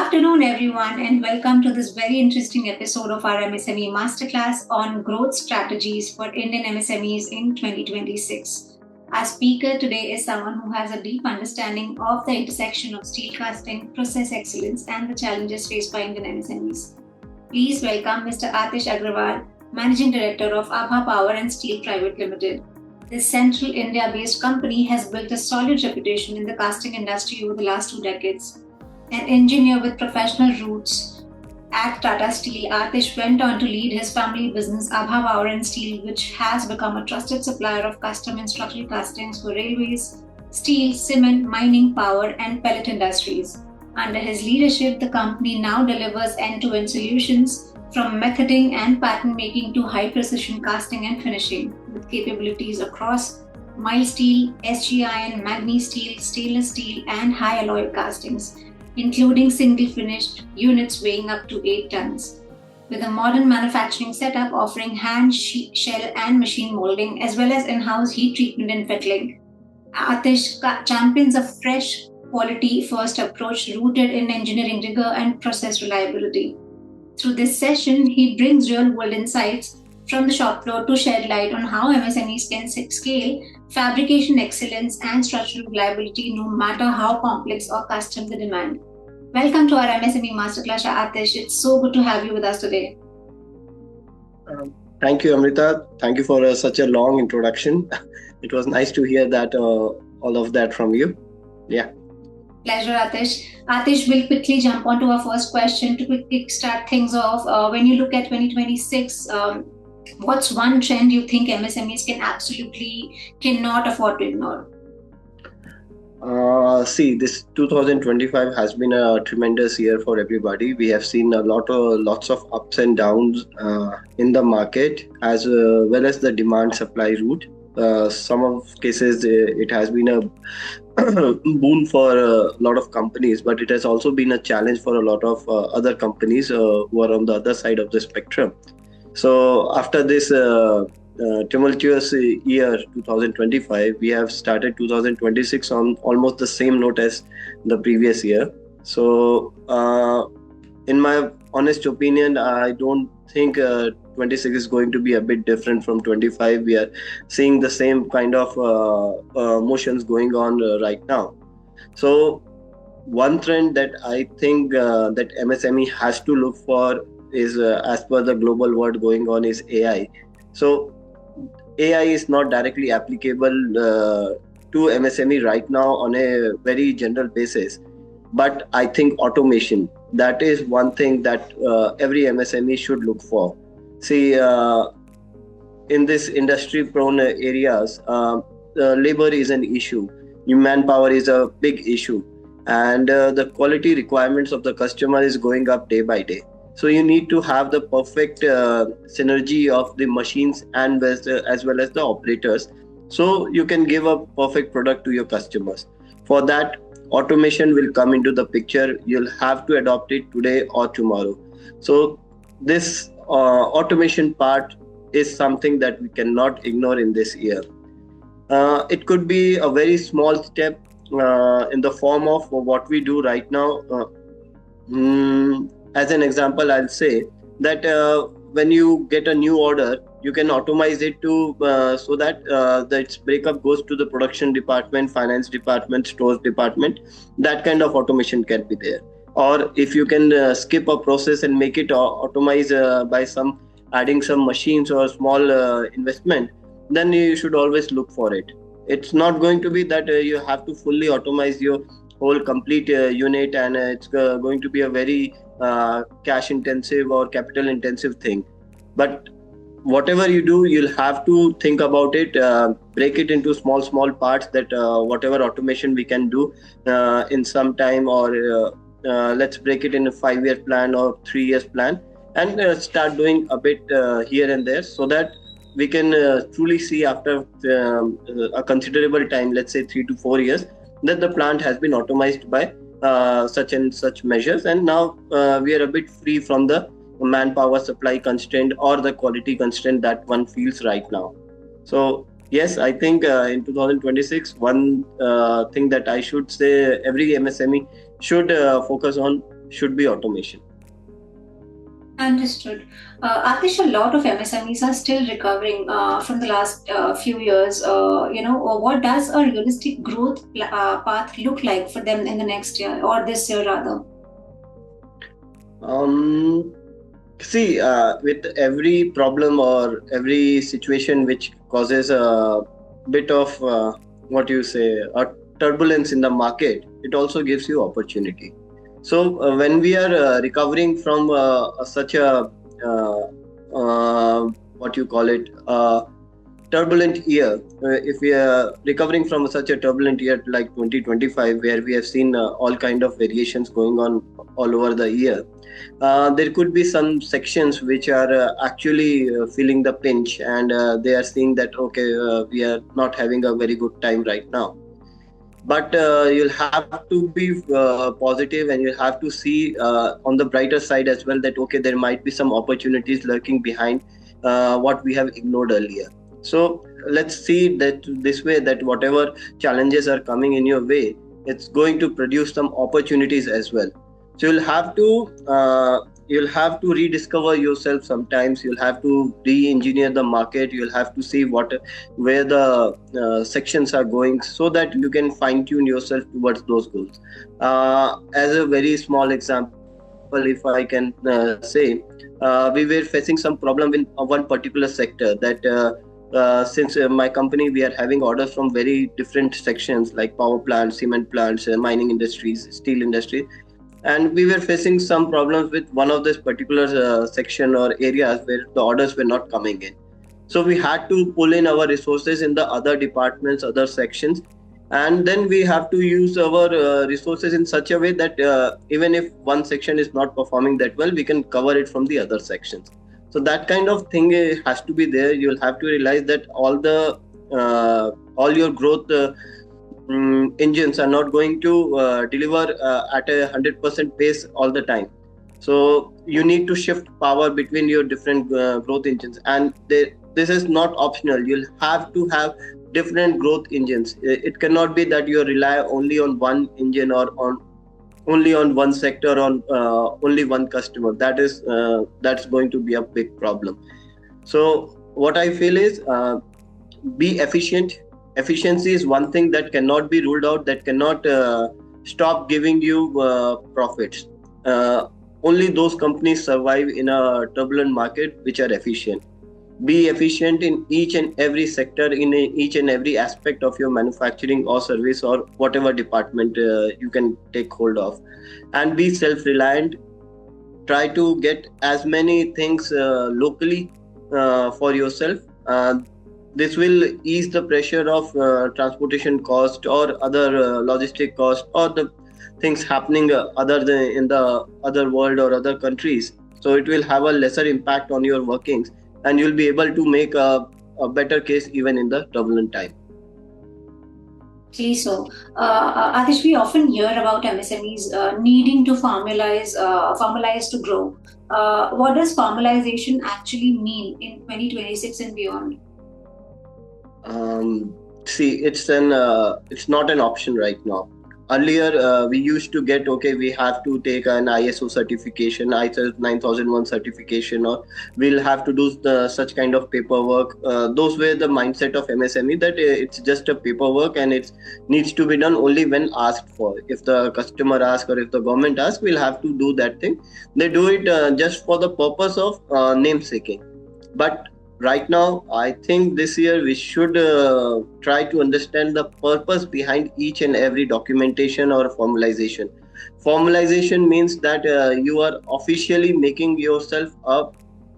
afternoon, everyone, and welcome to this very interesting episode of our MSME Masterclass on growth strategies for Indian MSMEs in 2026. Our speaker today is someone who has a deep understanding of the intersection of steel casting, process excellence, and the challenges faced by Indian MSMEs. Please welcome Mr. Atish Agrawal, Managing Director of Abha Power and Steel Private Limited. This central India-based company has built a solid reputation in the casting industry over the last 2 decades. An engineer with professional roots at Tata Steel, Atish went on to lead his family business Abha Power and Steel, which has become a trusted supplier of custom and structural castings for railways, steel, cement, mining, power, and pellet industries. Under his leadership, the company now delivers end-to-end solutions from methoding and pattern making to high-precision casting and finishing, with capabilities across mild steel, SG iron, manganese steel, stainless steel, and high alloy castings, including single-finished units weighing up to 8 tons. With a modern manufacturing setup offering hand, shell, and machine molding, as well as in-house heat treatment and fettling, Atish champions a fresh, quality-first approach rooted in engineering rigor and process reliability. Through this session, he brings real-world insights from the shop floor to shed light on how MSMEs can scale fabrication excellence and structural reliability no matter how complex or custom the demand. Welcome to our MSME Masterclass, Atish. It's so good to have you with us today. Thank you, Amrita. Thank you for such a long introduction. It was nice to hear that all of that from you. Yeah. Pleasure, Atish. Atish, we'll quickly jump on to our first question to quickly start things off. When you look at 2026, what's one trend you think MSMEs cannot afford to ignore? This 2025 has been a tremendous year for everybody. We have seen lots of ups and downs in the market, as well as the demand supply route. Some of cases it has been a boon for a lot of companies, but it has also been a challenge for a lot of other companies who are on the other side of the spectrum. So after this tumultuous year 2025, we have started 2026 on almost the same note as the previous year. So in my honest opinion, I don't think 26 is going to be a bit different from 25. We are seeing the same kind of motions going on right now. So one trend that I think that MSME has to look for is, as per the global world going on, is AI. So AI is not directly applicable to MSME right now on a very general basis, but I think automation, that is one thing that every MSME should look for. See, in this industry prone areas, labor is an issue, manpower is a big issue, and the quality requirements of the customer is going up day by day. So you need to have the perfect synergy of the machines and as well as the operators, so you can give a perfect product to your customers. For that, automation will come into the picture. You'll have to adopt it today or tomorrow. So this automation part is something that we cannot ignore in this year. It could be a very small step in the form of what we do right now. As an example, I'll say that when you get a new order, you can automate it to so that its breakup goes to the production department, finance department, stores department. That kind of automation can be there. Or if you can skip a process and make it automate by adding some machines or small investment, then you should always look for it. It's not going to be that you have to fully automate your whole complete unit, and it's going to be a very cash intensive or capital intensive thing. But whatever you do, you'll have to think about it, break it into small parts, that whatever automation we can do in some time, or let's break it in a 5-year plan or 3 years plan, and start doing a bit here and there, so that we can truly see after a considerable time, let's say 3 to 4 years, that the plant has been automated by such and such measures, and now we are a bit free from the manpower supply constraint or the quality constraint that one feels right now. So yes, I think in 2026, one thing that I should say every MSME should focus on should be automation. Understood. Atish, a lot of MSMEs are still recovering from the last few years. What does a realistic growth path look like for them in the next year or this year rather? Um, See, with every problem or every situation which causes a bit of what you say, a turbulence in the market, it also gives you opportunity. So when we are recovering from such a uh, what you call it, turbulent year, if we are recovering from such a turbulent year like 2025, where we have seen all kind of variations going on all over the year, there could be some sections which are actually feeling the pinch, and they are seeing that okay, we are not having a very good time right now. But you'll have to be positive, and you'll have to see on the brighter side as well, that okay, there might be some opportunities lurking behind what we have ignored earlier. So let's see that this way, that whatever challenges are coming in your way, it's going to produce some opportunities as well. So you'll have to rediscover yourself. Sometimes you'll have to re-engineer the market. You'll have to see what where the sections are going, so that you can fine tune yourself towards those goals. As a very small example, if I can say, we were facing some problem in one particular sector, that since my company, we are having orders from very different sections like power plants, cement plants, mining industries, steel industry, and we were facing some problems with one of this particular section or areas where the orders were not coming in. So we had to pull in our resources in the other departments, other sections, and then we have to use our resources in such a way that even if one section is not performing that well, we can cover it from the other sections. So that kind of thing has to be there. You'll have to realize that all your growth engines are not going to deliver at 100% pace all the time. So you need to shift power between your different growth engines, and this is not optional. You'll have to have different growth engines. It cannot be that you rely only on one engine, or on only on one sector, on only one customer. That's going to be a big problem. So what I feel is, be efficient. Efficiency is one thing that cannot be ruled out, that cannot stop giving you profits. Only those companies survive in a turbulent market which are efficient. Be efficient in each and every sector, in each and every aspect of your manufacturing or service or whatever department you can take hold of, and be self-reliant. Try to get as many things locally for yourself. This will ease the pressure of transportation cost or other logistic cost, or the things happening other than in the other world or other countries. So it will have a lesser impact on your workings, and you'll be able to make a better case even in the turbulent time. Actually, so Atish, we often hear about MSMEs needing to formalize to grow. What does formalization actually mean in 2026 and beyond? See, it's not an option right now. Earlier, we used to get, okay, we have to take an ISO certification, ISO 9001 certification, or we'll have to do such kind of paperwork. Those were the mindset of MSME, that it's just a paperwork and it needs to be done only when asked for. If the customer asks or if the government asks, we'll have to do that thing. They do it just for the purpose of namesaking. But right now, I think this year we should try to understand the purpose behind each and every documentation or formalization. Formalization means that you are officially making yourself up,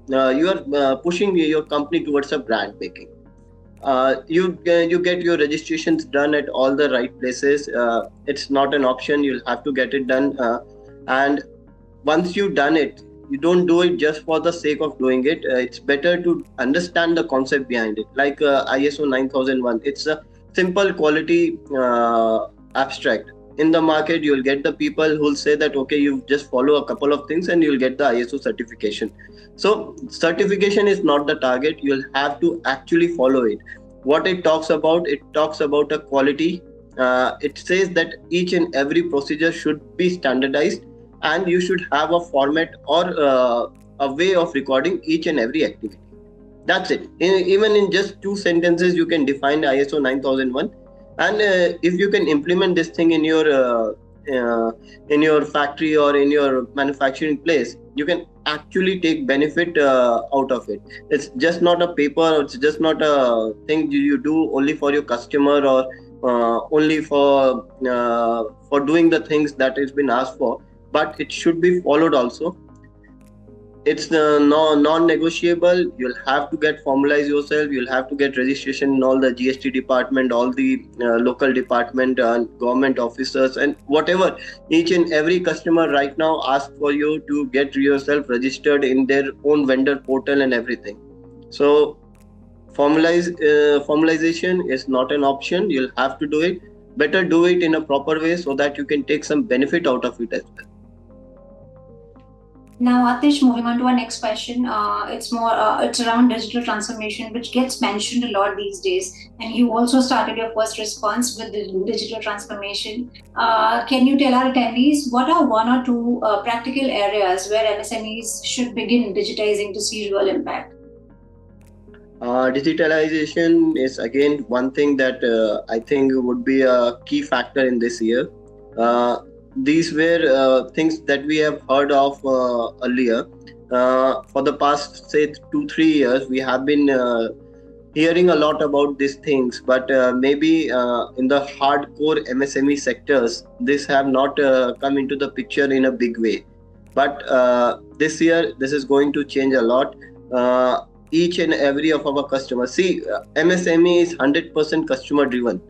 you are pushing your company towards a brand making. You get your registrations done at all the right places. It's not an option, you'll have to get it done. And once you've done it, you don't do it just for the sake of doing it. It's better to understand the concept behind it, like ISO 9001. It's a simple quality abstract. In the market, you'll get the people who'll say that okay, you just follow a couple of things and you'll get the ISO certification. So certification is not the target. You'll have to actually follow it. What it talks about a quality. It says that each and every procedure should be standardized, and you should have a format or a way of recording each and every activity. That's it. Even in just two sentences, you can define ISO 9001, and if you can implement this thing uh, in your factory or in your manufacturing place, you can actually take benefit out of it. It's just not a paper, or it's just not a thing you do only for your customer, or only for doing the things that has been asked for, but it should be followed also. It's no non-negotiable. You'll have to get formalize yourself. You'll have to get registration in all the GST department, all the local department, government officers, and whatever. Each and every customer right now asks for you to get yourself registered in their own vendor portal and everything. So formalization is not an option. You'll have to do it. Better do it in a proper way so that you can take some benefit out of it as well. Now, Atish, moving on to our next question. It's around digital transformation, which gets mentioned a lot these days. And you also started your first response with the digital transformation. Can you tell our attendees what are one or two practical areas where MSMEs should begin digitizing to see real impact? Digitalization is again one thing that I think would be a key factor in this year. These were things that we have heard of earlier. For the past, say, 2-3 years, we have been hearing a lot about these things, but maybe in the hardcore MSME sectors, this have not come into the picture in a big way. But this year, this is going to change a lot. Each and every of our customers, see, MSME is 100% customer driven.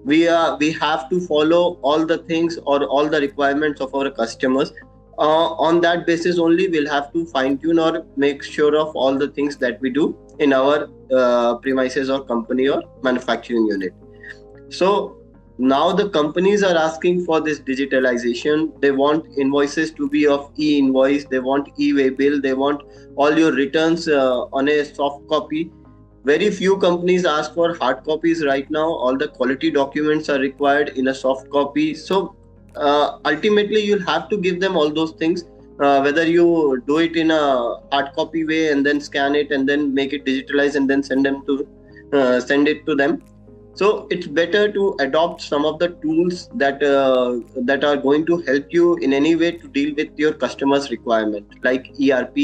We have to follow all the things or all the requirements of our customers. On that basis only, we'll have to fine tune or make sure of all the things that we do in our premises or company or manufacturing unit. So now the companies are asking for this digitalization. They want invoices to be of e-invoice. They want e-way bill. They want all your returns on a soft copy. Very few companies ask for hard copies right now. All the quality documents are required in a soft copy. So ultimately, you'll have to give them all those things. Whether you do it in a hard copy way and then scan it and then make it digitalized and then send it to them. So it's better to adopt some of the tools that are going to help you in any way to deal with your customers' requirement, like ERP.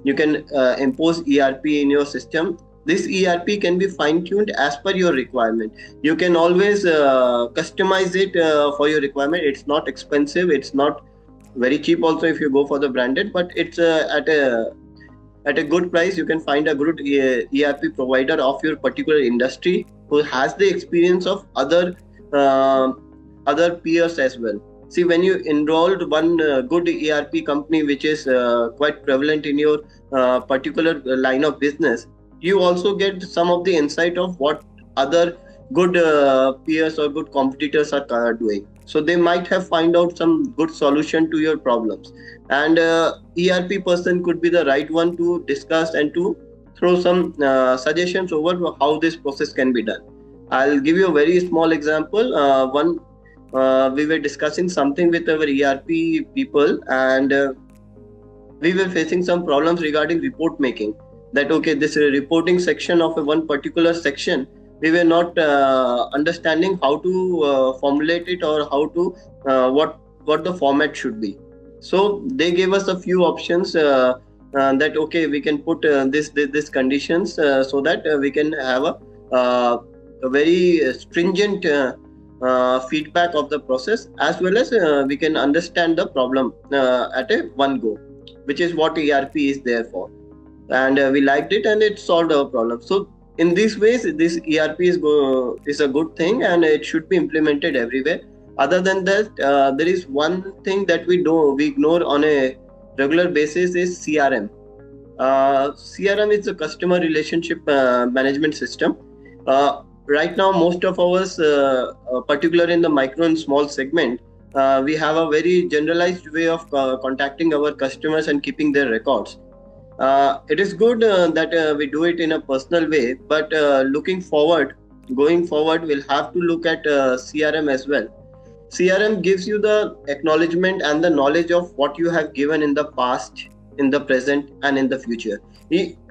You can impose ERP in your system. This ERP can be fine-tuned as per your requirement. You can always customize it for your requirement. It's not expensive. It's not very cheap also if you go for the branded, but it's at a good price. You can find a good ERP provider of your particular industry who has the experience of other peers as well. See, when you enrolled one good ERP company which is quite prevalent in your particular line of business, you also get some of the insight of what other good peers or good competitors are doing. So they might have find out some good solution to your problems, and ERP person could be the right one to discuss and to throw some suggestions over how this process can be done. I'll give you a very small example. One We were discussing something with our ERP people, and we were facing some problems regarding report making. That okay, this reporting section of one particular section, we were not understanding how to formulate it, or how to what the format should be. So they gave us a few options, that okay, we can put this conditions, so that we can have a very stringent feedback of the process, as well as we can understand the problem at a one go, which is what ERP is there for. And we liked it, and it solved our problem. So in these ways, this ERP is a good thing, and it should be implemented everywhere. Other than that, there is one thing that we ignore on a regular basis is CRM. CRM is a customer relationship management system. Right now, most of us, particularly in the micro and small segment, we have a very generalized way of contacting our customers and keeping their records. It is good that we do it in a personal way, but going forward, we'll have to look at CRM as well. CRM gives you the acknowledgement and the knowledge of what you have given in the past, in the present, and in the future.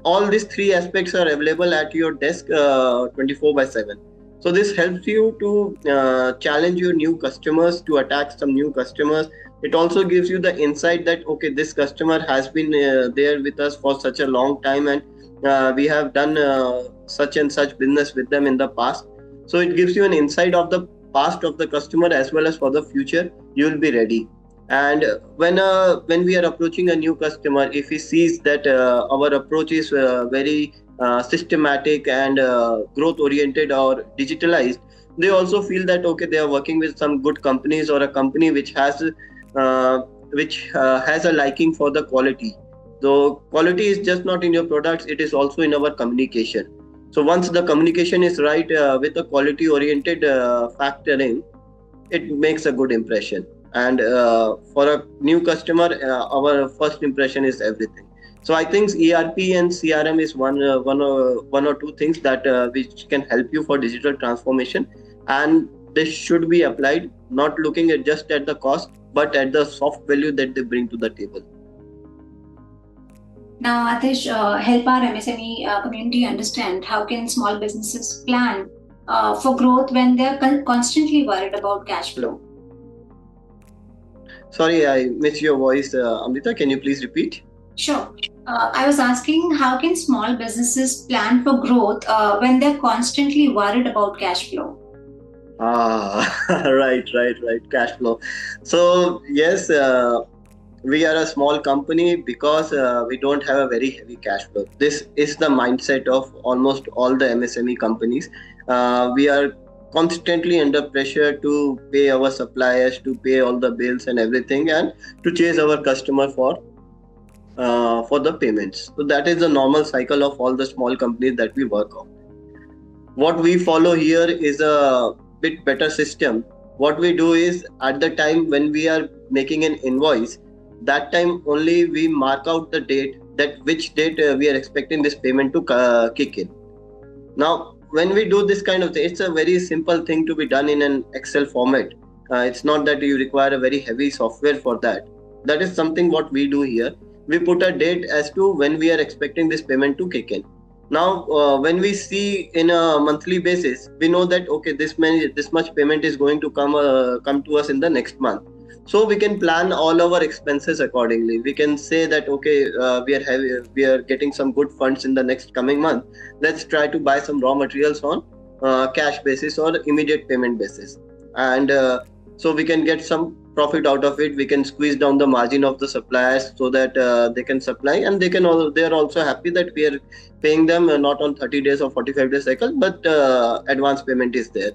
All these three aspects are available at your desk 24 by 7. So this helps you to challenge your new customers, to attack some new customers. It also gives you the insight that okay, this customer has been there with us for such a long time, and we have done such and such business with them in the past. So it gives you an insight of the past of the customer as well as for the future. You will be ready. And when we are approaching a new customer, if he sees that our approach is very systematic and growth oriented or digitalized, they also feel that okay, they are working with some good companies or a company uh, which has a liking for the quality. So quality is just not in your products, it is also in our communication. So once the communication is right with a quality oriented factoring, it makes a good impression. And for a new customer, our first impression is everything. So I think ERP and CRM is one or two things that which can help you for digital transformation, and this should be applied not looking at just at the cost but at the soft value that they bring to the table. Now, Atish, help our MSME community understand how can small businesses plan for growth when they're constantly worried about cash flow. Sorry, I missed your voice, Amrita. Can you please repeat? Sure. I was asking how can small businesses plan for growth when they're constantly worried about cash flow? Right. Cash flow. So yes, we are a small company because we don't have a very heavy cash flow. This is the mindset of almost all the MSME companies. We are constantly under pressure to pay our suppliers, to pay all the bills and everything, and to chase our customer for the payments. So that is the normal cycle of all the small companies that we work on. What we follow here is a bit better system. What we do is at the time when we are making an invoice, that time only we mark out the date, that which date we are expecting this payment to kick in. Now when we do this kind of thing, it's a very simple thing to be done in an Excel format. It's not that you require a very heavy software for that. That is something what we do here. We put a date as to when we are expecting this payment to kick in. Now when we see in a monthly basis, we know that okay, this much payment is going to come to us in the next month. So we can plan all our expenses accordingly. We can say that okay, we are getting some good funds in the next coming month. Let's try to buy some raw materials on cash basis or immediate payment basis, and so we can get some profit out of it. We can squeeze down the margin of the suppliers so that they can supply, and they are also happy that we are paying them not on 30 days or 45 days cycle, but advance payment is there.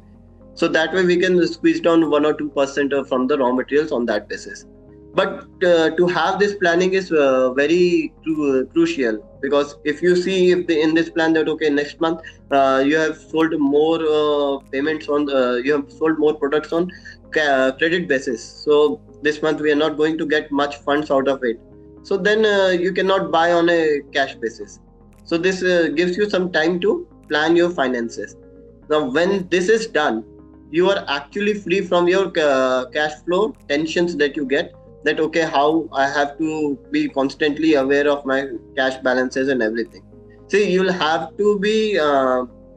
So that way we can squeeze down 1 or 2% from the raw materials on that basis. But to have this planning is very crucial, because if you see if in this plan that okay, next month you have sold more payments on you have sold more products on credit basis, so this month we are not going to get much funds out of it, so then you cannot buy on a cash basis. So this gives you some time to plan your finances. Now when this is done, you are actually free from your cash flow tensions that you get, that okay, how I have to be constantly aware of my cash balances and everything. See, you'll have to be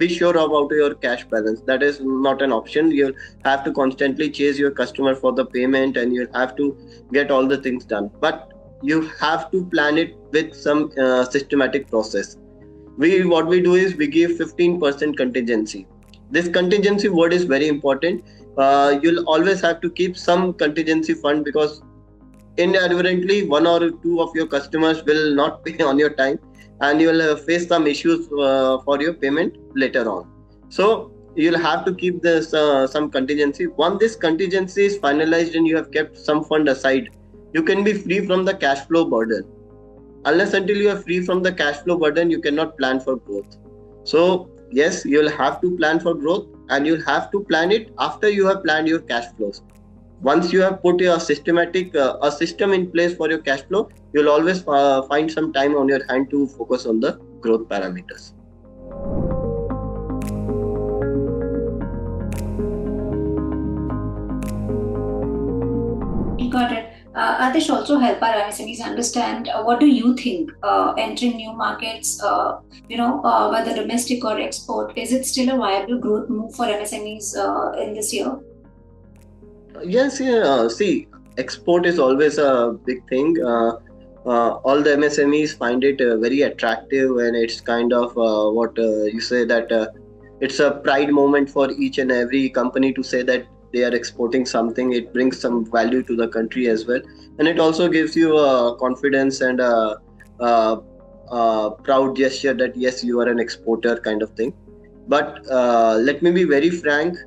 sure about your cash balance. That is not an option. You'll have to constantly chase your customer for the payment, and you'll have to get all the things done, but you have to plan it with some systematic process. What we do is we give 15% contingency. This contingency word is very important. You'll always have to keep some contingency fund, because inadvertently one or two of your customers will not pay on your time, and you will face some issues for your payment later on. So you'll have to keep this some contingency. Once this contingency is finalized and you have kept some fund aside, you can be free from the cash flow burden. Unless until you are free from the cash flow burden, you cannot plan for growth. So yes, you'll have to plan for growth, and you'll have to plan it after you have planned your cash flows. Once you have put your systematic a system in place for your cash flow, you'll always find some time on your hand to focus on the growth parameters. Atish, also help our MSMEs understand what do you think entering new markets, whether domestic or export, is it still a viable growth move for MSMEs in this year? Yes, yeah. See, export is always a big thing. All the MSMEs find it very attractive, and it's kind of what you say that it's a pride moment for each and every company to say that they are exporting something. It brings some value to the country as well, and it also gives you confidence and a, proud gesture that yes, you are an exporter kind of thing. But let me be very frank,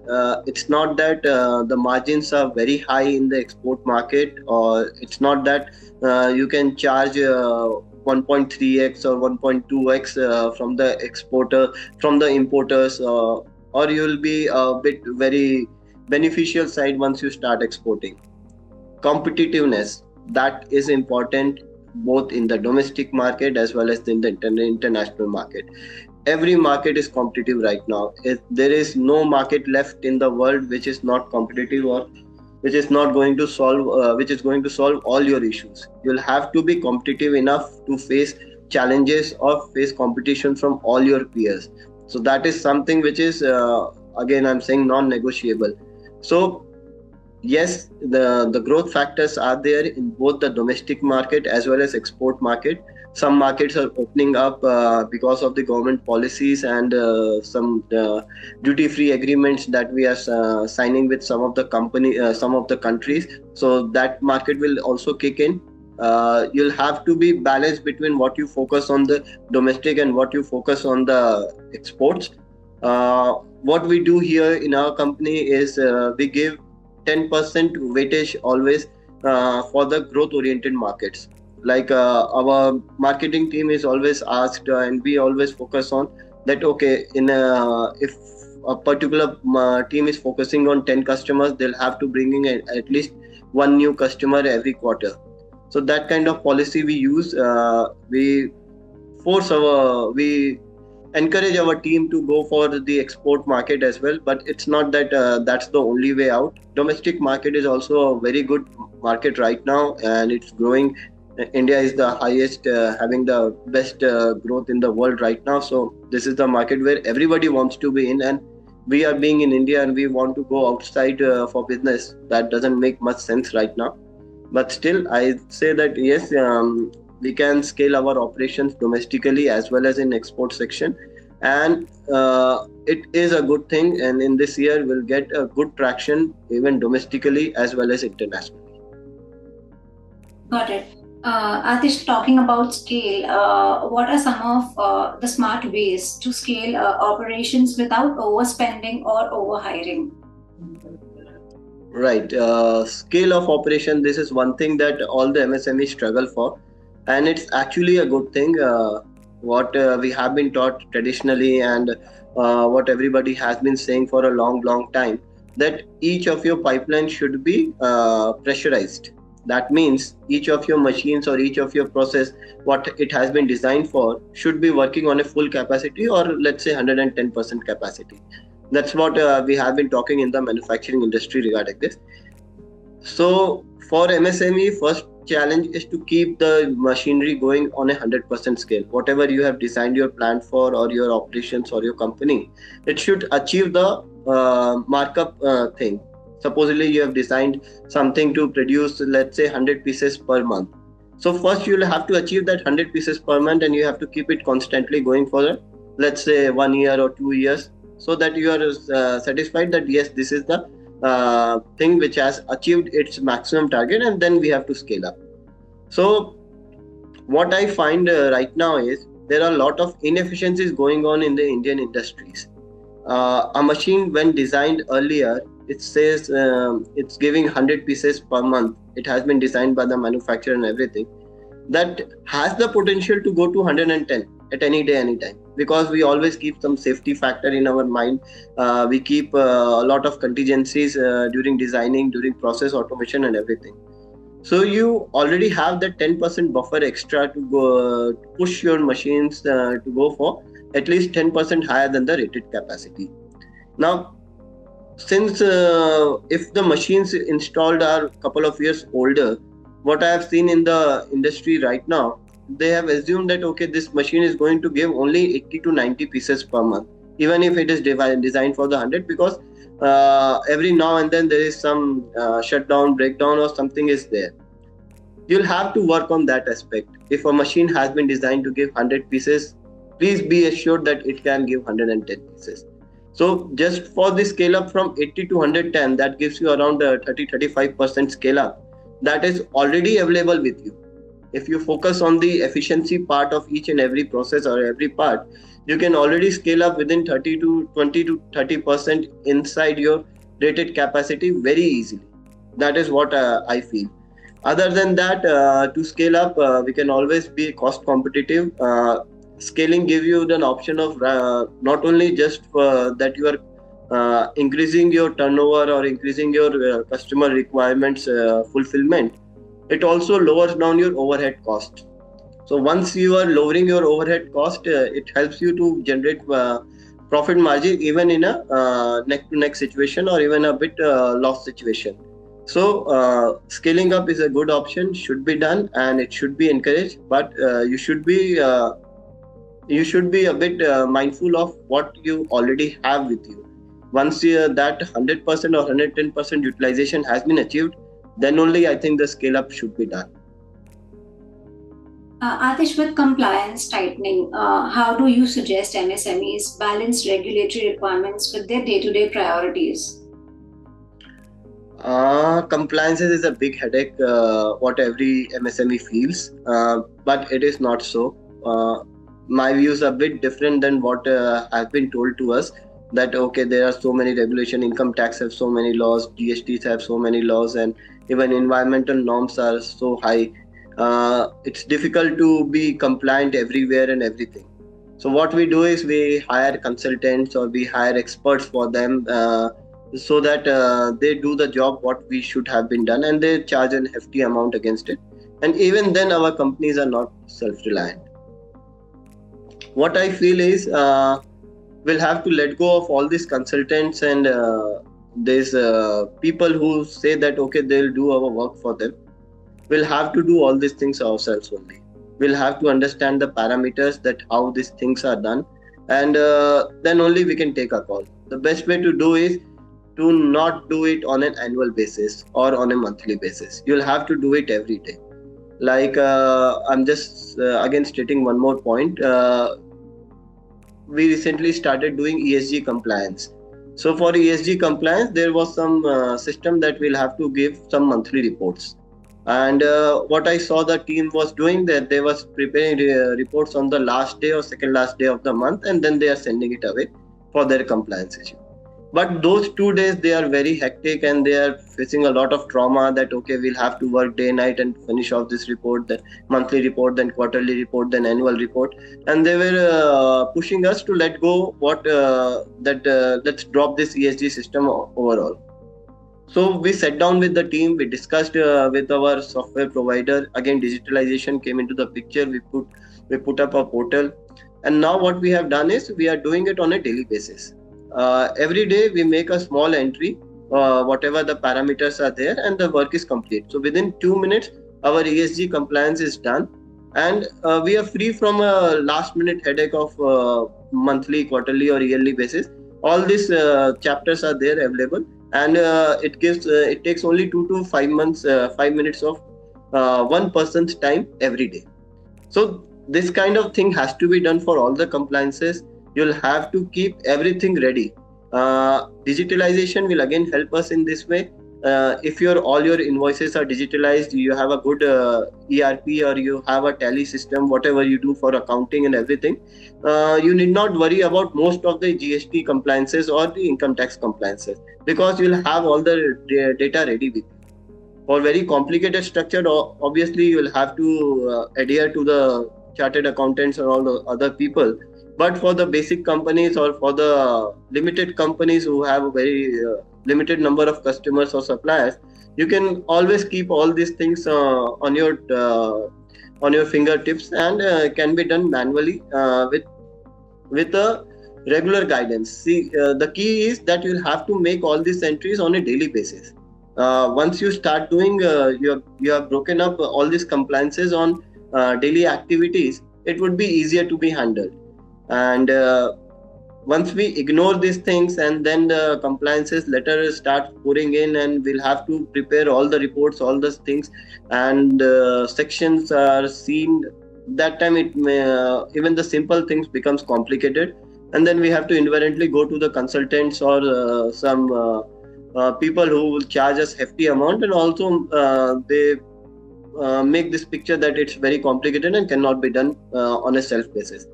it's not that the margins are very high in the export market, or it's not that you can charge 1.3x or 1.2x from the exporter, from the importers, or you'll be a bit very beneficial side once you start exporting. Competitiveness, that is important both in the domestic market as well as in the international market. Every market is competitive right now. There is no market left in the world which is not competitive, or which is not going to solve which is going to solve all your issues. You'll have to be competitive enough to face challenges or face competition from all your peers. So that is something which is again, I'm saying, non negotiable. So yes, the growth factors are there in both the domestic market as well as export market. Some markets are opening up because of the government policies and some duty free agreements that we are signing with some of the some of the countries. So that market will also kick in. You'll have to be balanced between what you focus on the domestic and what you focus on the exports. What we do here in our company is we give 10% weightage always for the growth oriented markets. Like our marketing team is always asked, and we always focus on that. Okay, in if a particular team is focusing on 10 customers, they'll have to bring in at least one new customer every quarter. So that kind of policy we use. We encourage our team to go for the export market as well, but it's not that that's the only way out. Domestic market is also a very good market right now, and it's growing. India is the highest, having the best growth in the world right now. So this is the market where everybody wants to be in, and we are being in India and we want to go outside for business. That doesn't make much sense right now. But still, I say that yes, we can scale our operations domestically as well as in export section, and it is a good thing. And in this year, we'll get a good traction even domestically as well as internationally. Got it. Atish, talking about scale, what are some of the smart ways to scale operations without overspending or overhiring? Right. Scale of operation, this is one thing that all the MSMEs struggle for. And it's actually a good thing. What we have been taught traditionally, and what everybody has been saying for a long, long time, that each of your pipelines should be pressurized. That means each of your machines or each of your process, what it has been designed for, should be working on a full capacity, or let's say 110% capacity. That's what we have been talking in the manufacturing industry regarding this. So for MSME, first challenge is to keep the machinery going on 100% scale. Whatever you have designed your plant for, or your operations or your company, it should achieve the markup thing. Supposedly you have designed something to produce, let's say, 100 pieces per month. So first you will have to achieve that 100 pieces per month, and you have to keep it constantly going for, let's say, 1 year or 2 years, so that you are satisfied that yes, this is the thing which has achieved its maximum target, and then we have to scale up. So what I find right now is there are a lot of inefficiencies going on in the Indian industries. A machine, when designed earlier, it says it's giving 100 pieces per month. It has been designed by the manufacturer and everything. That has the potential to go to 110 at any day, anytime, because we always keep some safety factor in our mind. We keep a lot of contingencies during designing, during process automation and everything. So you already have that 10% buffer extra to go to push your machines to go for at least 10% higher than the rated capacity. Now, since if the machines installed are a couple of years older, what I have seen in the industry right now, they have assumed that okay, this machine is going to give only 80 to 90 pieces per month, even if it is designed for the 100, because every now and then there is some shutdown, breakdown, or something is there. You'll have to work on that aspect. If a machine has been designed to give 100 pieces, please be assured that it can give 110 pieces. So just for the scale up from 80 to 110, that gives you around 30-35% scale up. That is already available with you. If you focus on the efficiency part of each and every process or every part, you can already scale up within 30 to 20 to 30% inside your rated capacity very easily. That is what I feel. Other than that, to scale up, we can always be cost competitive. Scaling give you the option of not only just that you are increasing your turnover or increasing your customer requirements fulfillment, it also lowers down your overhead cost. So once you are lowering your overhead cost, it helps you to generate profit margin even in a neck to neck situation or even a bit loss situation. So scaling up is a good option, should be done, and it should be encouraged. But you should be a bit mindful of what you already have with you. Once that 100% or 110% utilization has been achieved, then only I think the scale up should be done. Atish, with compliance tightening, how do you suggest MSMEs balance regulatory requirements with their day-to-day priorities? Compliance is a big headache, what every MSME feels, but it is not so. My views are a bit different than what has been told to us, that okay, there are so many regulation, income tax have so many laws, GSTs have so many laws, and even environmental norms are so high. It's difficult to be compliant everywhere and everything. So what we do is we hire consultants or we hire experts for them, so that they do the job what we should have been done, and they charge an hefty amount against it. And even then our companies are not self-reliant. What I feel is we'll have to let go of all these consultants and these people who say that okay, they'll do our work for them. We'll have to do all these things ourselves only. We'll have to understand the parameters, that how these things are done, and then only we can take a call. The best way to do is to not do it on an annual basis or on a monthly basis. You'll have to do it every day. Like I'm just again stating one more point. We recently started doing ESG compliance. So for ESG compliance, there was some system that we'll have to give some monthly reports. And what I saw the team was doing, that they was preparing reports on the last day or second last day of the month, and then they are sending it away for their compliance issue. But those 2 days they are very hectic and they are facing a lot of trauma, that okay, we'll have to work day night and finish off this report, then monthly report, then quarterly report, then annual report. And they were pushing us to let go what let's drop this ESG system overall. So we sat down with the team, we discussed with our software provider. Again, digitalization came into the picture. We put up a portal, and now what we have done is we are doing it on a daily basis. Every day we make a small entry, whatever the parameters are there, and the work is complete. So within 2 minutes, our ESG compliance is done, and we are free from a last minute headache of monthly, quarterly, or yearly basis. All these chapters are there available, and it takes only 2 to 5 months, 5 minutes of one person's time every day. So this kind of thing has to be done for all the compliances. You'll have to keep everything ready. Digitalization will again help us in this way. If all your invoices are digitalized, you have a good ERP or you have a tally system, whatever you do for accounting and everything, you need not worry about most of the GST compliances or the income tax compliances, because you'll have all the data ready with you. For very complicated structure, obviously you'll have to adhere to the chartered accountants and all the other people. But for the basic companies or for the limited companies who have a very limited number of customers or suppliers, you can always keep all these things on your fingertips, and can be done manually with a regular guidance. See, the key is that you'll have to make all these entries on a daily basis. Once you start doing, you have broken up all these compliances on daily activities, it would be easier to be handled. And once we ignore these things, and then the compliances letter starts pouring in, and we'll have to prepare all the reports, all those things, and sections are seen. That time it may, even the simple things becomes complicated, and then we have to inherently go to the consultants or some people who will charge us hefty amount, and also they make this picture that it's very complicated and cannot be done on a self basis.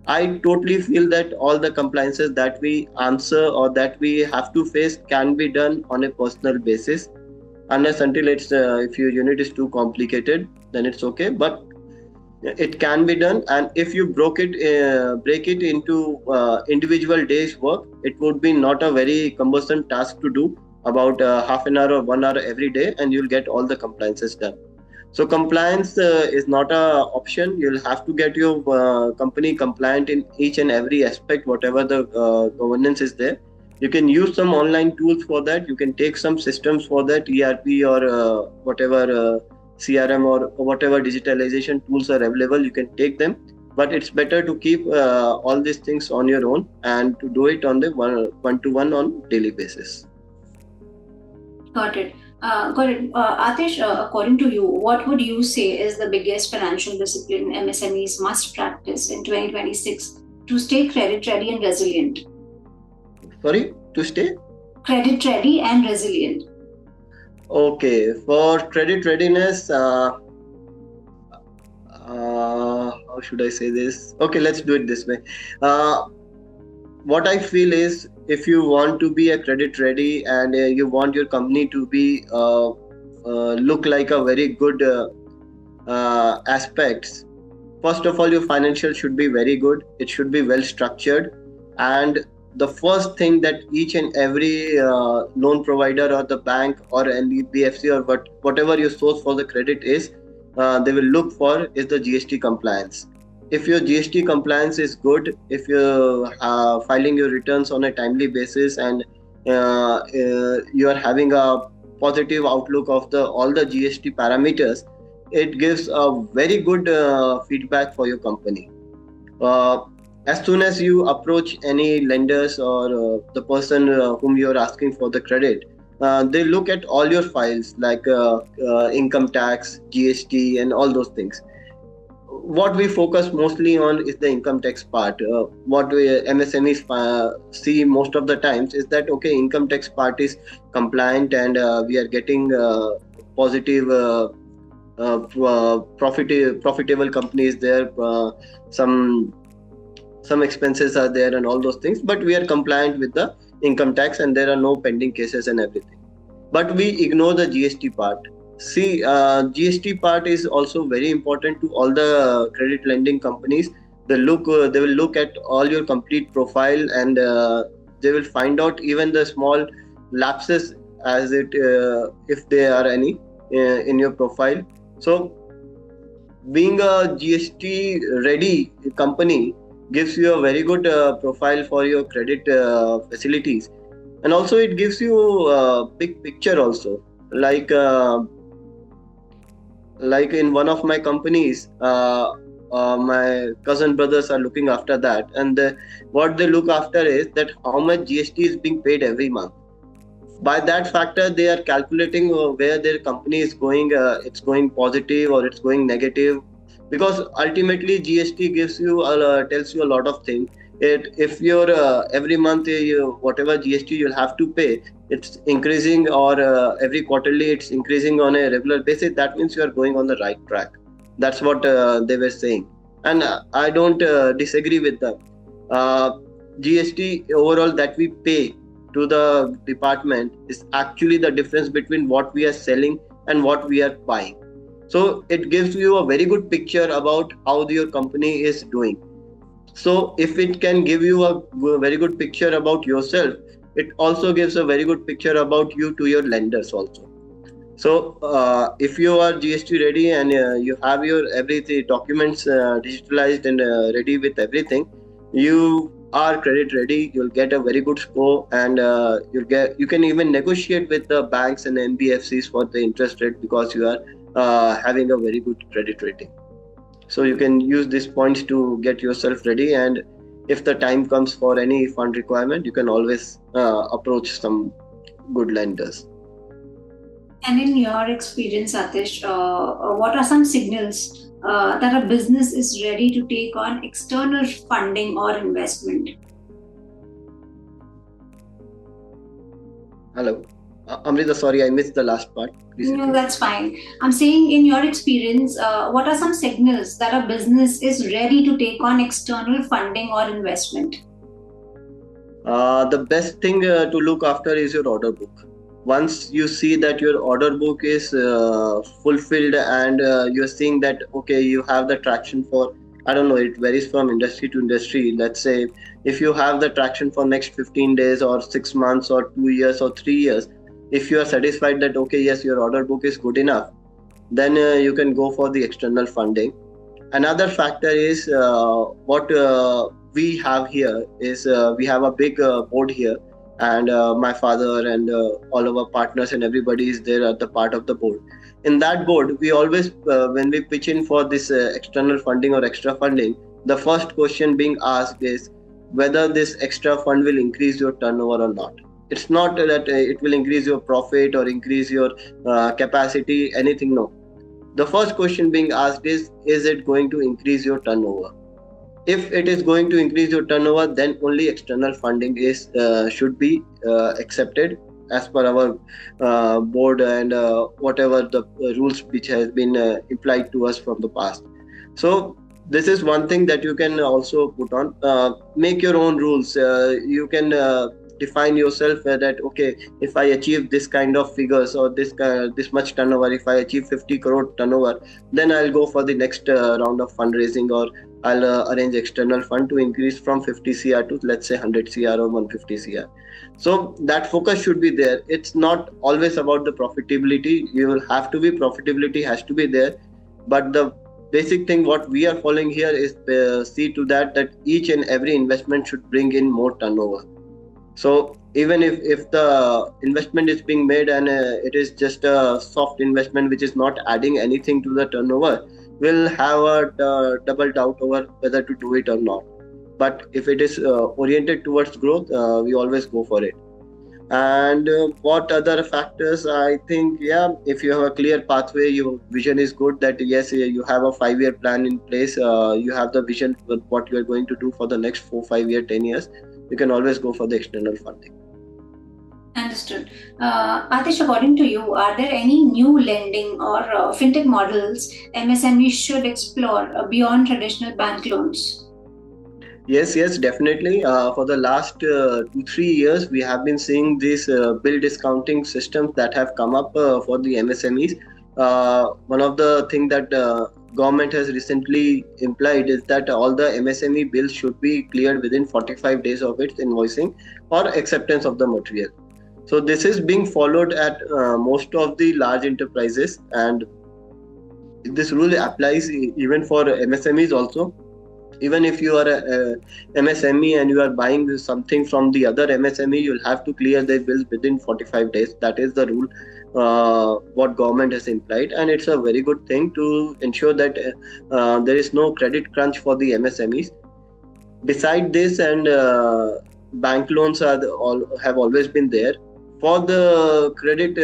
I totally feel that all the compliances that we answer or that we have to face can be done on a personal basis, unless until it's if your unit is too complicated, then it's okay. But it can be done, and if you break it into individual days work, it would be not a very cumbersome task to do, about half an hour or 1 hour every day, and you'll get all the compliances done. So compliance is not a option. You'll have to get your company compliant in each and every aspect, whatever the governance is there. You can use some online tools for that. You can take some systems for that, ERP or whatever CRM or whatever digitalization tools are available. You can take them, but it's better to keep all these things on your own and to do it on the one to one on daily basis. Got it. Got it. Atish, according to you, what would you say is the biggest financial discipline MSMEs must practice in 2026 to stay credit ready and resilient? Sorry, to stay? Credit ready and resilient. Okay, for credit readiness, how should I say this? Okay, let's do it this way. What I feel is, if you want to be a credit ready and you want your company to be look like a very good aspects, first of all, your financial should be very good. It should be well structured, and the first thing that each and every loan provider or the bank or NBFC or whatever your source for the credit is, they will look for is the GST compliance. If your GST compliance is good, if you're filing your returns on a timely basis, and you are having a positive outlook of the all the GST parameters, it gives a very good feedback for your company. Uh, as soon as you approach any lenders or the person whom you are asking for the credit, they look at all your files like income tax, GST, and all those things. What we focus mostly on is the income tax part. What we MSMEs see most of the times is that, okay, income tax part is compliant, and we are getting positive profitable companies there. Some expenses are there and all those things, but we are compliant with the income tax, and there are no pending cases and everything. But we ignore the GST part. See, GST part is also very important to all the credit lending companies. They will look at all your complete profile, and they will find out even the small lapses, as it if there are any in your profile. So being a GST ready company gives you a very good profile for your credit facilities, and also it gives you a big picture also. Like in one of my companies, my cousin brothers are looking after that, and what they look after is that how much GST is being paid every month. By that factor, they are calculating where their company is going. It's going positive or it's going negative, because ultimately GST gives you tells you a lot of things. If you're every month whatever GST you'll have to pay, it's increasing, or every quarterly it's increasing on a regular basis, that means you are going on the right track. That's what they were saying, and I don't disagree with them. GST overall that we pay to the department is actually the difference between what we are selling and what we are buying. So it gives you a very good picture about how your company is doing. So if it can give you a very good picture about yourself, it also gives a very good picture about you to your lenders also. So if you are GST ready, and you have your everything documents digitalized and ready with everything, you are credit ready, you'll get a very good score, and you can even negotiate with the banks and NBFCs for the interest rate because you are having a very good credit rating. So you can use these points to get yourself ready, and if the time comes for any fund requirement, you can always approach some good lenders. And in your experience, Atish, what are some signals that a business is ready to take on external funding or investment? Hello. Amrita, sorry, I missed the last part. Please No, repeat. that's fine. I'm saying, in your experience, what are some signals that a business is ready to take on external funding or investment? The best thing to look after is your order book. Once you see that your order book is fulfilled, and you're seeing that okay, you have the traction for, I don't know, it varies from industry to industry. Let's say if you have the traction for next 15 days or 6 months or 2 years or 3 years, if you are satisfied that okay, yes, your order book is good enough, then you can go for the external funding. Another factor is what we have here is we have a big board here, and my father and all of our partners and everybody is there at the part of the board. In that board, we always when we pitch in for this external funding or extra funding, the first question being asked is whether this extra fund will increase your turnover or not. It's not that it will increase your profit or increase your capacity, anything. No, the first question being asked is it going to increase your turnover? If it is going to increase your turnover, then only external funding is should be accepted as per our board and whatever the rules which has been applied to us from the past. So this is one thing that you can also put on, make your own rules. You can define yourself that okay, if I achieve this kind of figures or this much turnover, if I achieve 50 crore turnover, then I'll go for the next round of fundraising, or I'll arrange external fund to increase from 50 cr to, let's say, 100 cr or 150 cr. So that focus should be there. It's not always about the profitability. You will have to be, profitability has to be there, but the basic thing what we are following here is see to that each and every investment should bring in more turnover. So even if the investment is being made and it is just a soft investment which is not adding anything to the turnover, we'll have a double doubt over whether to do it or not. But if it is oriented towards growth, we always go for it. And what other factors? I think, yeah, if you have a clear pathway, your vision is good, that yes, you have a 5 year plan in place, you have the vision with what you are going to do for the next 4 5 year 10 years, you can always go for the external funding. Understood. Atish, according to you, are there any new lending or fintech models MSMEs should explore beyond traditional bank loans? Yes, definitely. For the last 2 3 years, we have been seeing these bill discounting systems that have come up for the MSMEs. One of the things that government has recently implied is that all the MSME bills should be cleared within 45 days of its invoicing or acceptance of the material. So this is being followed at most of the large enterprises, and this rule applies even for MSMEs also. Even if you are a MSME and you are buying something from the other MSME, you'll have to clear their bills within 45 days. That is the rule what government has implied, and it's a very good thing to ensure that there is no credit crunch for the MSMEs. Beside this, and bank loans have always been there for the credit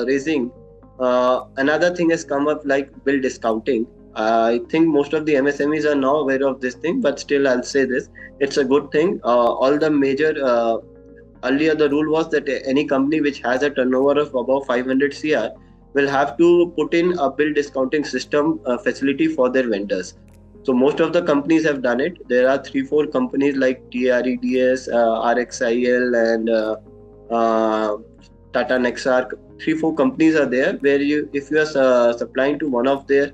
raising. Another thing has come up, like bill discounting. I think most of the MSMEs are now aware of this thing, but still, I'll say this: it's a good thing. All the major earlier the rule was that any company which has a turnover of above 500 cr will have to put in a bill discounting system facility for their vendors. So most of the companies have done it. There are 3 4 companies like TREDS, RXIL, and uh, Tata Nexar. 3 4 companies are there where you, if you are supplying to one of their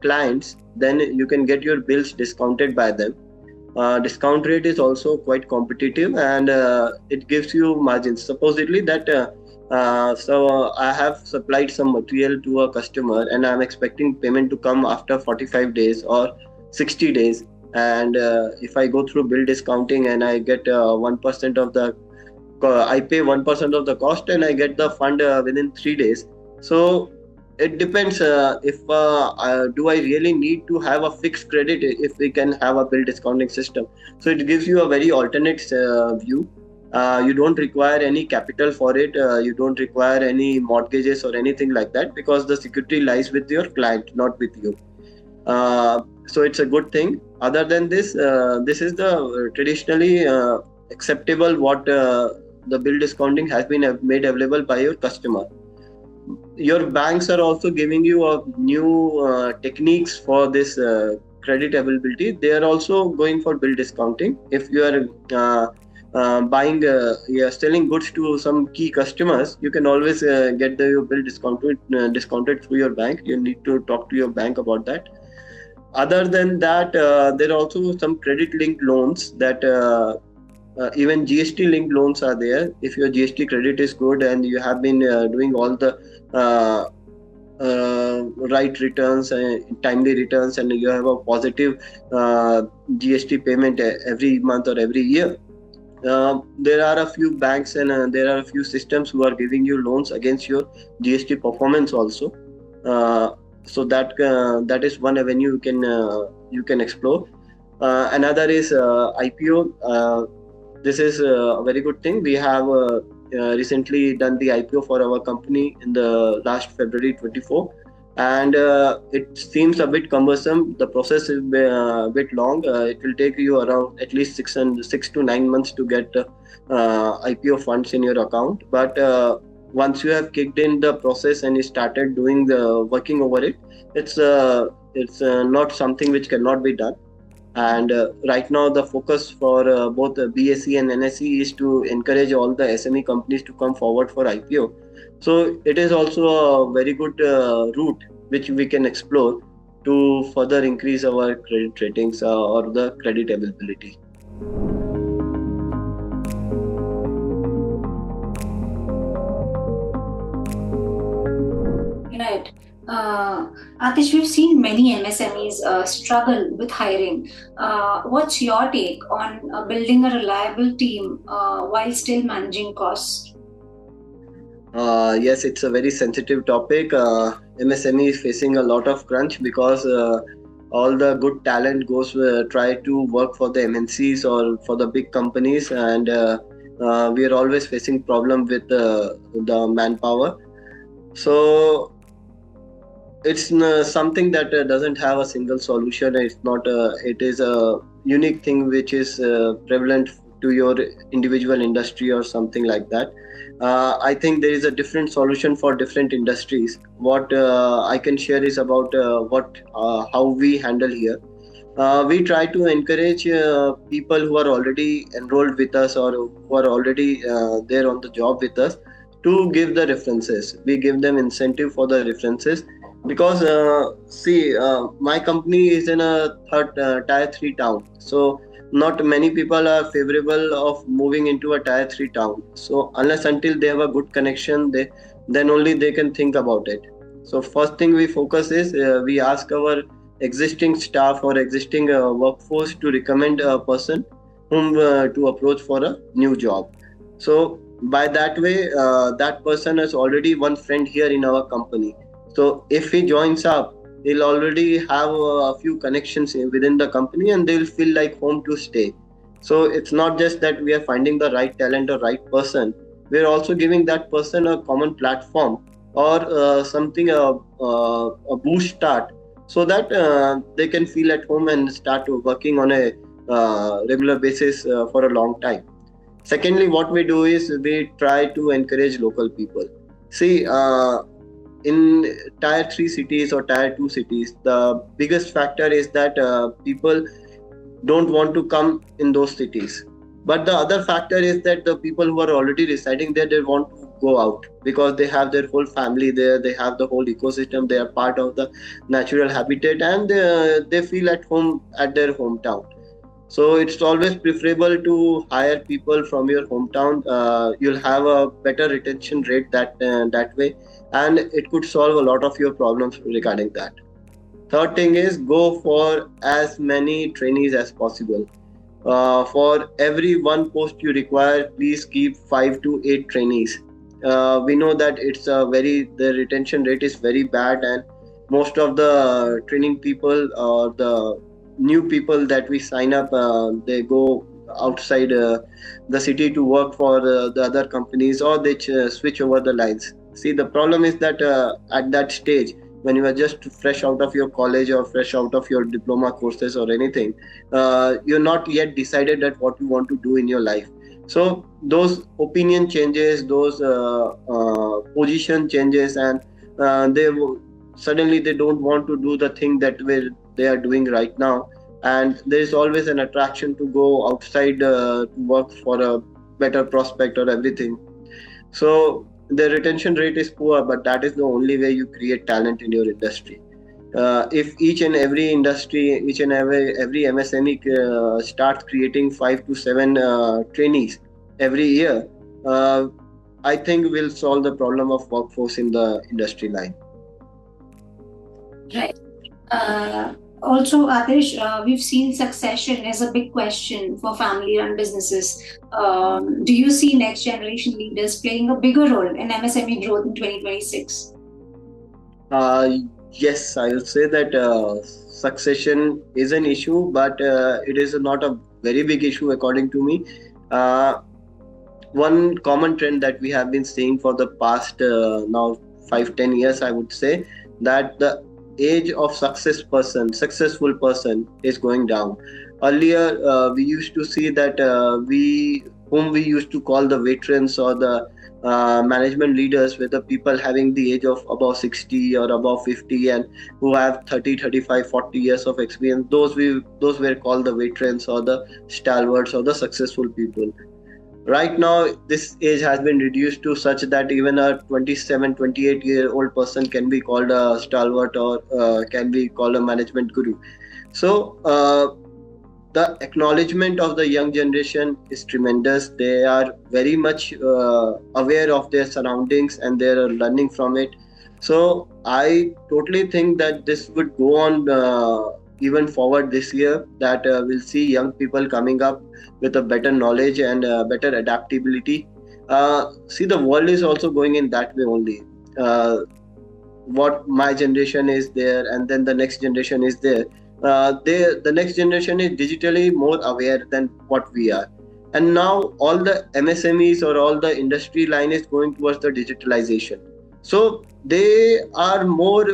clients, then you can get your bills discounted by them. Discount rate is also quite competitive, and it gives you margins. Supposedly that so I have supplied some material to a customer and I'm expecting payment to come after 45 days or 60 days. and if I go through bill discounting and I get 1% of the I pay 1% of the cost and I get the fund within 3 days. So it depends if do I really need to have a fixed credit if we can have a bill discounting system. So it gives you a very alternate view. You don't require any capital for it. You don't require any mortgages or anything like that, because the security lies with your client, not with you. So it's a good thing. Other than this, this is the traditionally acceptable what the bill discounting has been made available by your customer. Your banks are also giving you a new techniques for this credit availability. They are also going for bill discounting. If you are buying, you are selling goods to some key customers, you can always get your bill discounted through your bank. You need to talk to your bank about that. Other than that, there are also some credit linked loans that even GST linked loans are there. If your GST credit is good and you have been doing all the uh, right returns, timely returns, and you have a positive GST payment every month or every year, there are a few banks and there are a few systems who are giving you loans against your GST performance also. So that is one avenue you can explore. Another is IPO. This is a very good thing. We have recently done the IPO for our company in the last February 24, and it seems a bit cumbersome. The process is a bit long. It will take you around at least 6 to 9 months to get IPO funds in your account. But once you have kicked in the process and you started doing the working over it, it's not something which cannot be done. And right now, the focus for both BSE and NSE is to encourage all the SME companies to come forward for IPO. So it is also a very good route which we can explore to further increase our credit ratings or the credit availability. Right. Atish, we've seen many MSMEs struggle with hiring. What's your take on building a reliable team while still managing costs? Yes, it's a very sensitive topic. MSME is facing a lot of crunch because all the good talent goes try to work for the MNCs or for the big companies, and we are always facing problem with the manpower. So it's something that doesn't have a single solution. It's not it is a unique thing which is prevalent to your individual industry or something like that. I think there is a different solution for different industries. What I can share is about what how we handle here. We try to encourage people who are already enrolled with us or who are already there on the job with us to give the references. We give them incentive for the references because see, my company is in a third tier 3 town, so not many people are favorable of moving into a tier 3 town. So unless until they have a good connection, they then only they can think about it. So first thing we focus is we ask our existing staff or existing workforce to recommend a person whom to approach for a new job. So by that way, that person has already one friend here in our company. So if he joins up, he'll already have a few connections within the company and they'll feel like home to stay. So it's not just that we are finding the right talent or right person, we're also giving that person a common platform or something a boost start so that they can feel at home and start working on a regular basis for a long time. Secondly, what we do is we try to encourage local people. See, in tier 3 cities or tier 2 cities, the biggest factor is that people don't want to come in those cities. But the other factor is that the people who are already residing there, they want to go out because they have their whole family there, they have the whole ecosystem, they are part of the natural habitat, and they feel at home at their hometown. So it's always preferable to hire people from your hometown. You'll have a better retention rate that way, and it could solve a lot of your problems regarding that. Third thing is go for as many trainees as possible. For every one post you require, please keep 5 to 8 trainees. We know that the retention rate is very bad, and most of the training people or the new people that we sign up, they go outside the city to work for the other companies, or they switch over the lines. See, the problem is that at that stage, when you are just fresh out of your college or fresh out of your diploma courses or anything, you're not yet decided that what you want to do in your life. So those opinion changes, those position changes, and suddenly they don't want to do the thing that they are doing right now. And there is always an attraction to go outside to work for a better prospect or everything. So the retention rate is poor, but that is the only way you create talent in your industry. If each and every industry, each and every MSME starts creating 5 to 7 trainees every year, uh, I think we'll solve the problem of workforce in the industry line. Right. Also, Atish, we've seen succession is a big question for family-run businesses. Do you see next generation leaders playing a bigger role in MSME growth in 2026? Uh, yes, I will say that succession is an issue, but it is not a very big issue according to me. Uh, One common trend that we have been seeing for the past now 5-10 years, I would say, that the age of successful person is going down. Earlier we used to see that we whom we used to call the veterans or the management leaders, were the people having the age of above 60 or above 50, and who have 30, 35, 40 years of experience. Those were called the veterans or the stalwarts or the successful people. Right now this age has been reduced to such that even a 27, 28-year-old person can be called a stalwart, or can be called a management guru. So the acknowledgement of the young generation is tremendous. They are very much aware of their surroundings, and they are learning from it. So I totally think that this would go on even forward this year, that we'll see young people coming up with a better knowledge and better adaptability. See, the world is also going in that way only. uh, what my generation is there, and then the next generation is there. The next generation is digitally more aware than what we are. And now all the MSMEs or all the industry line is going towards the digitalization. So they are more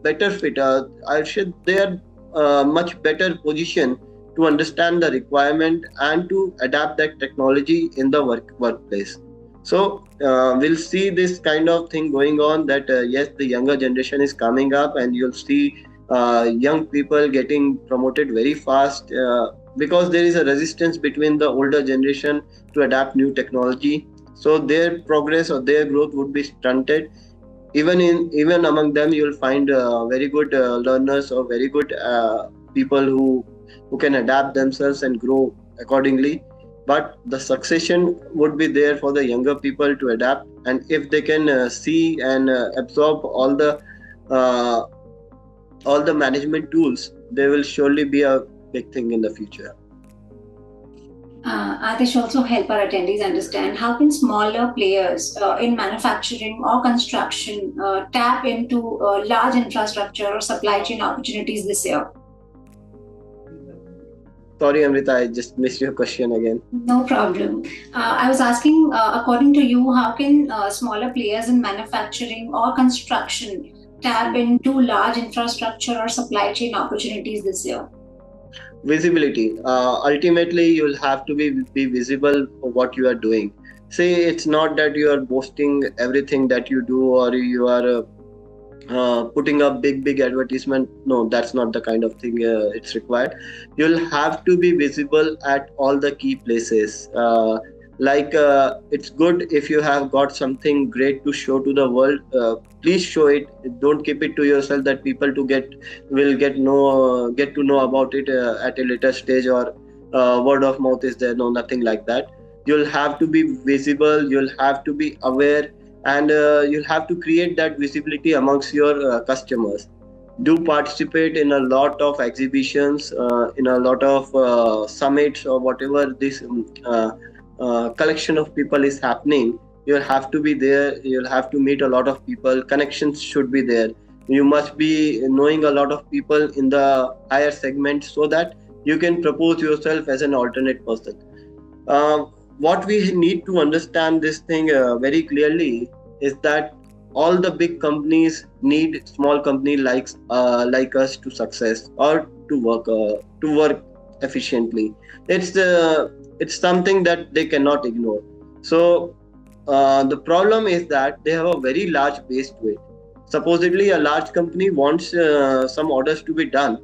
better fit. I should They are much better position to understand the requirement and to adapt that technology in the workplace. So we'll see this kind of thing going on, that yes, the younger generation is coming up, and you'll see young people getting promoted very fast, because there is a resistance between the older generation to adapt new technology. So their progress or their growth would be stunted. Even among them, you'll find very good learners, or very good people who can adapt themselves and grow accordingly. But the succession would be there for the younger people to adapt, and if they can see and absorb uh, all the management tools, they will surely be a big thing in the future. Atish, also help our attendees understand how can smaller players in manufacturing or construction tap into large infrastructure or supply chain opportunities this year? Sorry, Amrita, I just missed your question again. No problem. I was asking, according to you, how can smaller players in manufacturing or construction tap into large infrastructure or supply chain opportunities this year? Visibility. Ultimately, you'll have to be visible for what you are doing. See, it's not that you are boasting everything that you do, or you are putting up big advertisement. No, that's not the kind of thing it's required. You'll have to be visible at all the key places. It's good if you have got something great to show to the world. Please show it. Don't keep it to yourself, that people to get to know about it at a later stage, or word of mouth is there. No, nothing like that. You'll have to be visible, you'll have to be aware, and you'll have to create that visibility amongst your customers. do participate in a lot of exhibitions, in a lot of summits or whatever this collection of people is happening. You'll have to be there. You'll have to meet a lot of people. Connections should be there. You must be knowing a lot of people in the higher segment so that you can propose yourself as an alternate person. uh, what we need to understand this thing very clearly is that all the big companies need small company like us to success or to work efficiently. It's something that they cannot ignore. So the problem is that they have a very large base to it. Supposedly a large company wants some orders to be done,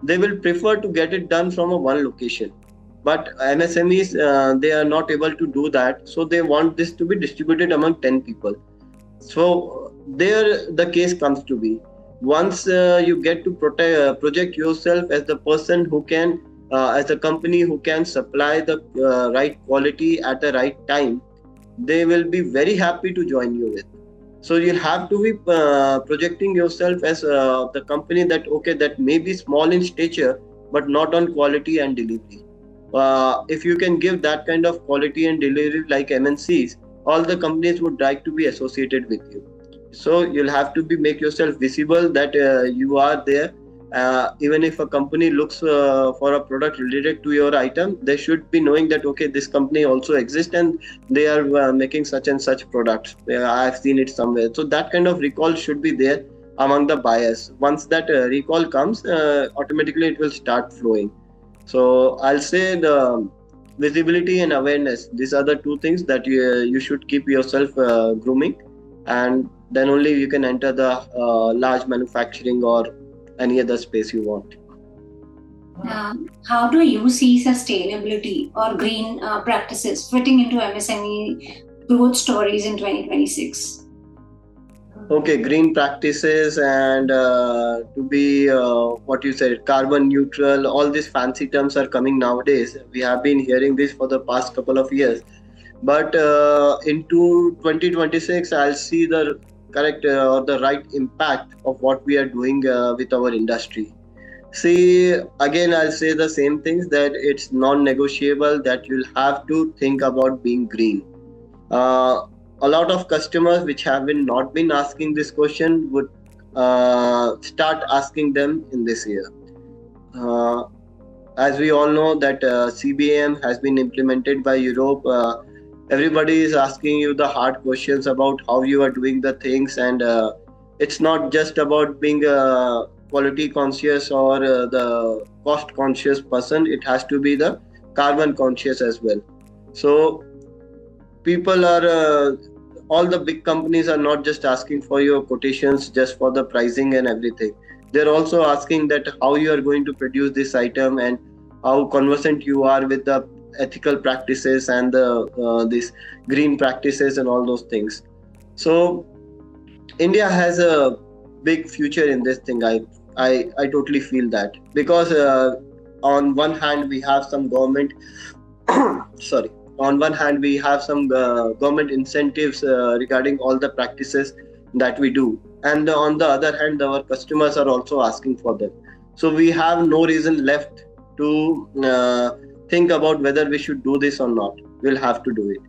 they will prefer to get it done from a one location. But MSMEs, they are not able to do that, so they want this to be distributed among 10 people. So there the case comes to be, once you get to project yourself as the person who can, as a company who can supply the right quality at the right time, they will be very happy to join you with. So you'll have to be projecting yourself as the company that, okay, that may be small in stature but not on quality and delivery. If you can give that kind of quality and delivery like MNCs, all the companies would like to be associated with you. So you'll have to be make yourself visible that you are there. Even if a company looks for a product related to your item, they should be knowing that, okay, this company also exists and they are making such and such products. I've seen it somewhere. So that kind of recall should be there among the buyers. Once that recall comes, automatically it will start flowing. So I'll say the visibility and awareness. These are the two things that you should keep yourself grooming, and then only you can enter the large manufacturing or any other space you want. How do you see sustainability or green practices fitting into MSME growth stories in 2026? Okay, green practices and to be what you said, carbon neutral, all these fancy terms are coming nowadays. We have been hearing this for the past couple of years. But into 2026, I'll see the correct or the right impact of what we are doing with our industry. See, again, I'll say the same things, that it's non negotiable that you'll have to think about being green. uh, a lot of customers which have been not been asking this question would start asking them in this year. uh, as we all know that CBAM has been implemented by Europe. Everybody is asking you the hard questions about how you are doing the things, and it's not just about being a quality conscious or the cost conscious person. It has to be the carbon conscious as well. So people are all the big companies are not just asking for your quotations just for the pricing and everything. They're also asking that how you are going to produce this item and how conversant you are with the ethical practices and the these green practices and all those things. So India has a big future in this thing. I totally feel that, because on one hand we have some government sorry, on one hand we have some government incentives regarding all the practices that we do, and on the other hand our customers are also asking for them. So we have no reason left to think about whether we should do this or not. We'll have to do it.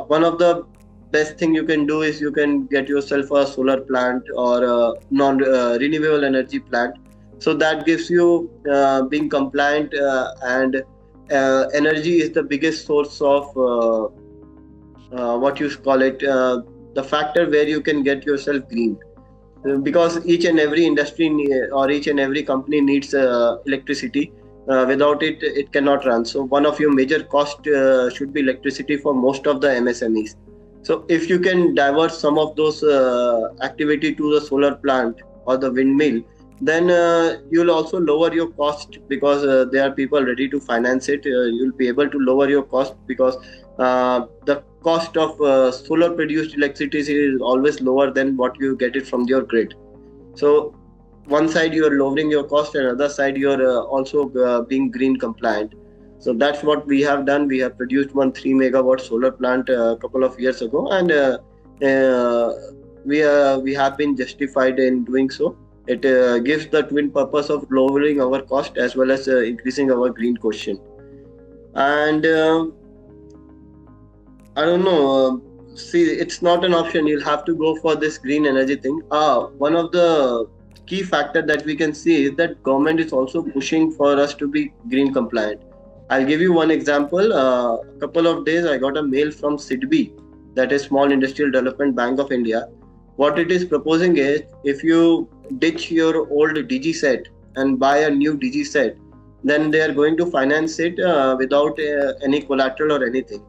One of the best thing you can do is you can get yourself a solar plant or a non renewable energy plant. So that gives you being compliant, and energy is the biggest source of what you call it, the factor where you can get yourself green. Because each and every industry or each and every company needs electricity. Without it, it cannot run. So one of your major cost should be electricity for most of the MSMEs. So if you can divert some of those activity to the solar plant or the windmill, then you'll also lower your cost, because there are people ready to finance it. You'll be able to lower your cost because the cost of solar produced electricity is always lower than what you get it from your grid. So one side you are lowering your cost, and other side you are also being green compliant. So that's what we have done. We have produced one 3 megawatt solar plant a couple of years ago, and we have been justified in doing so. It gives the twin purpose of lowering our cost as well as increasing our green quotient. And I don't know. See, it's not an option. You'll have to go for this green energy thing. One of the key factor that we can see is that government is also pushing for us to be green compliant. I'll give you one example. A couple of days, I got a mail from SIDBI, that is Small Industrial Development Bank of India. What it is proposing is, if you ditch your old DG set and buy a new DG set, then they are going to finance it without any collateral or anything.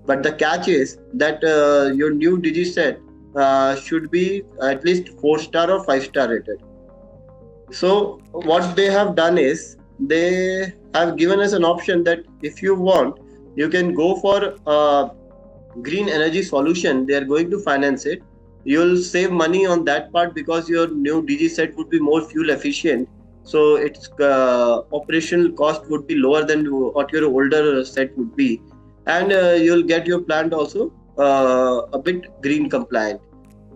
But the catch is that your new DigiSet should be at least 4-star or 5-star rated. So what they have done is they have given us an option that if you want, you can go for a green energy solution. They are going to finance it. You'll save money on that part because your new DigiSet would be more fuel efficient. So its operational cost would be lower than what your older set would be, and you'll get your plant also a bit green compliant.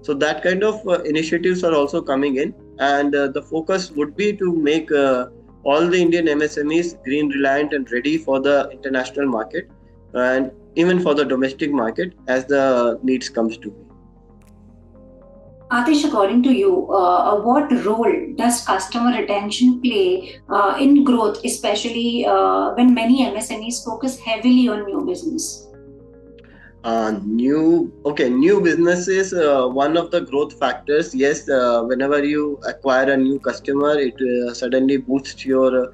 So that kind of initiatives are also coming in, and the focus would be to make all the Indian MSMEs green reliant and ready for the international market, and even for the domestic market as the needs comes to be. Atish, according to you, what role does customer retention play in growth, especially when many MSMEs focus heavily on new business? New business is one of the growth factors. Yes, whenever you acquire a new customer, it suddenly boost your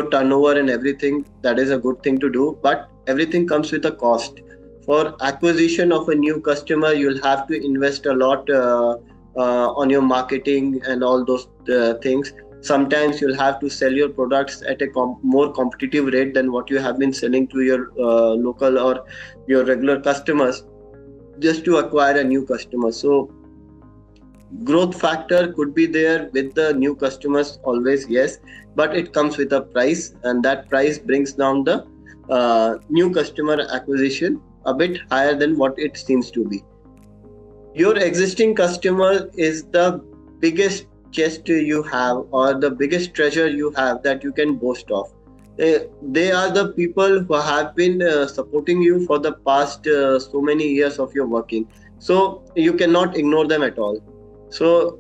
turnover and everything. That is a good thing to do, but everything comes with a cost. For acquisition of a new customer, you'll have to invest a lot on your marketing and all those things. Sometimes you'll have to sell your products at a more competitive rate than what you have been selling to your local or your regular customers, just to acquire a new customer. So growth factor could be there with the new customers always, yes, but it comes with a price, and that price brings down the new customer acquisition a bit higher than what it seems to be. Your existing customer is the biggest chest you have, or the biggest treasure you have that you can boast of. They are the people who have been supporting you for the past so many years of your working. So you cannot ignore them at all. So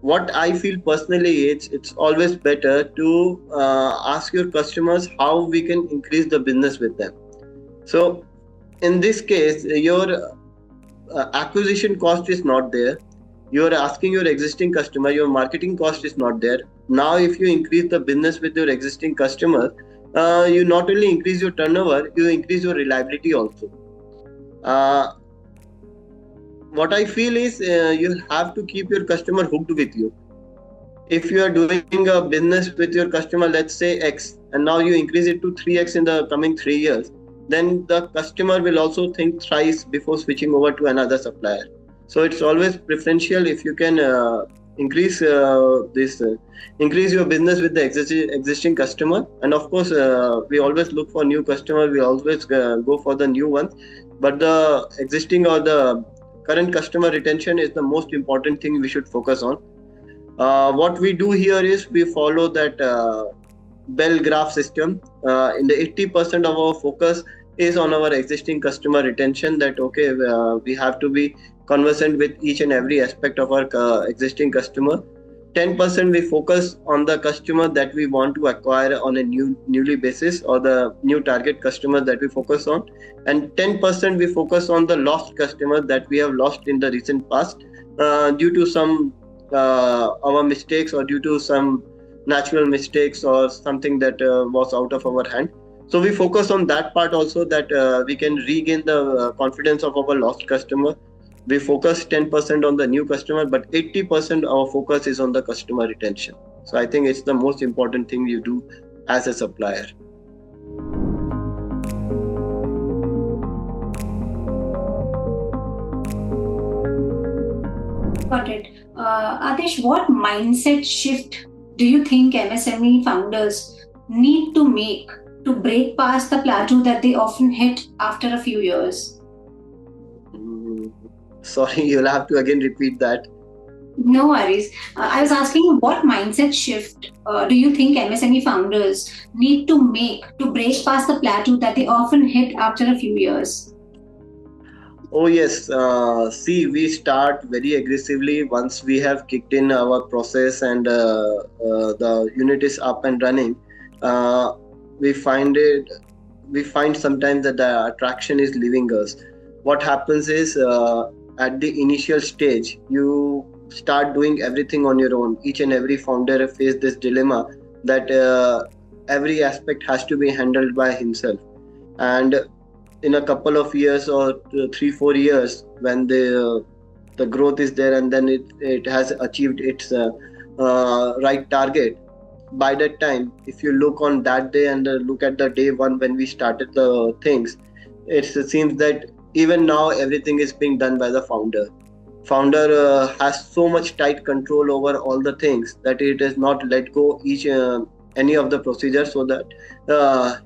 what I feel personally, it's always better to ask your customers how we can increase the business with them. So in this case, your acquisition cost is not there. You are asking your existing customer, your marketing cost is not there. Now if you increase the business with your existing customer, you not only increase your turnover, you increase your reliability also. uh, what I feel is you have to keep your customer hooked with you. If you are doing a business with your customer, let's say X, and now you increase it to 3x in the coming 3 years, then the customer will also think thrice before switching over to another supplier. So it's always preferential if you can increase this increase your business with the existing customer. And of course, we always look for new customer, we always go for the new ones, but the existing or the current customer retention is the most important thing we should focus on. What we do here is we follow that bell graph system. In the 80% of our focus is on our existing customer retention, that okay, we have to be conversant with each and every aspect of our existing customer. 10% we focus on the customer that we want to acquire on a newly basis, or the new target customer that we focus on, and 10% we focus on the lost customer that we have lost in the recent past due to some our mistakes, or due to some natural mistakes, or something that was out of our hand. So we focus on that part also, that we can regain the confidence of our lost customer. We focus 10% on the new customer, but 80% our focus is on the customer retention. So I think it's the most important thing you do as a supplier. Got it. Atish, what mindset shift do you think MSME founders need to make to break past the plateau that they often hit after a few years? Sorry, you'll have to again repeat that. No worries. I was asking what mindset shift do you think MSME founders need to make to break past the plateau that they often hit after a few years? Oh yes, see, we start very aggressively once we have kicked in our process and the unit is up and running. Uh, we find it, we find sometimes that the attraction is leaving us. What happens is at the initial stage, you start doing everything on your own. Each and every founder face this dilemma that every aspect has to be handled by himself. And in a couple of years or 3 4 years when the growth is there and then it has achieved its right target, by that time if you look on that day and look at the day one when we started the things, it seems that even now everything is being done by the founder has so much tight control over all the things that it has not let go each any of the procedures, so that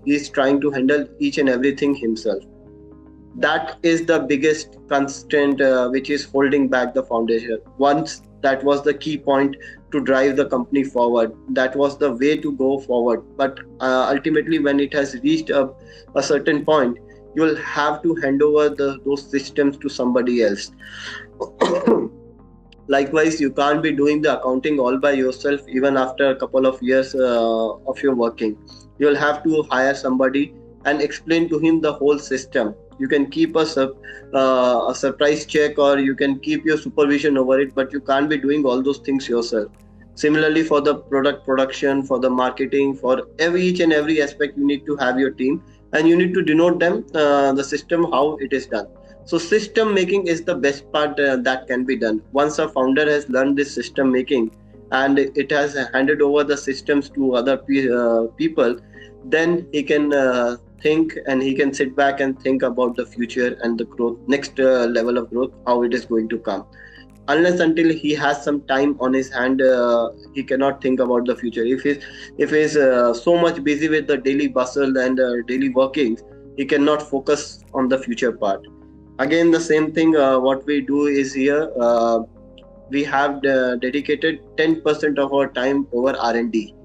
he is trying to handle each and everything himself. That is the biggest constraint which is holding back the foundation. Once that was the key point to drive the company forward, that was the way to go forward, but ultimately when it has reached a certain point, you will have to hand over those systems to somebody else. Likewise, you can't be doing the accounting all by yourself even after a couple of years of your working. You'll have to hire somebody and explain to him the whole system. You can keep a surprise check or you can keep your supervision over it, but you can't be doing all those things yourself. Similarly, for the product production, for the marketing, for each and every aspect, you need to have your team and you need to denote them the system how it is done. So system making is the best part that can be done. Once a founder has learned this system making and it has handed over the systems to other people, then he can think and he can sit back and think about the future and the growth, next level of growth, how it is going to come. Unless until he has some time on his hand, he cannot think about the future. If he's so much busy with the daily bustle and daily workings, he cannot focus on the future part. Again, the same thing what we do is here, we have dedicated 10% of our time over R&D.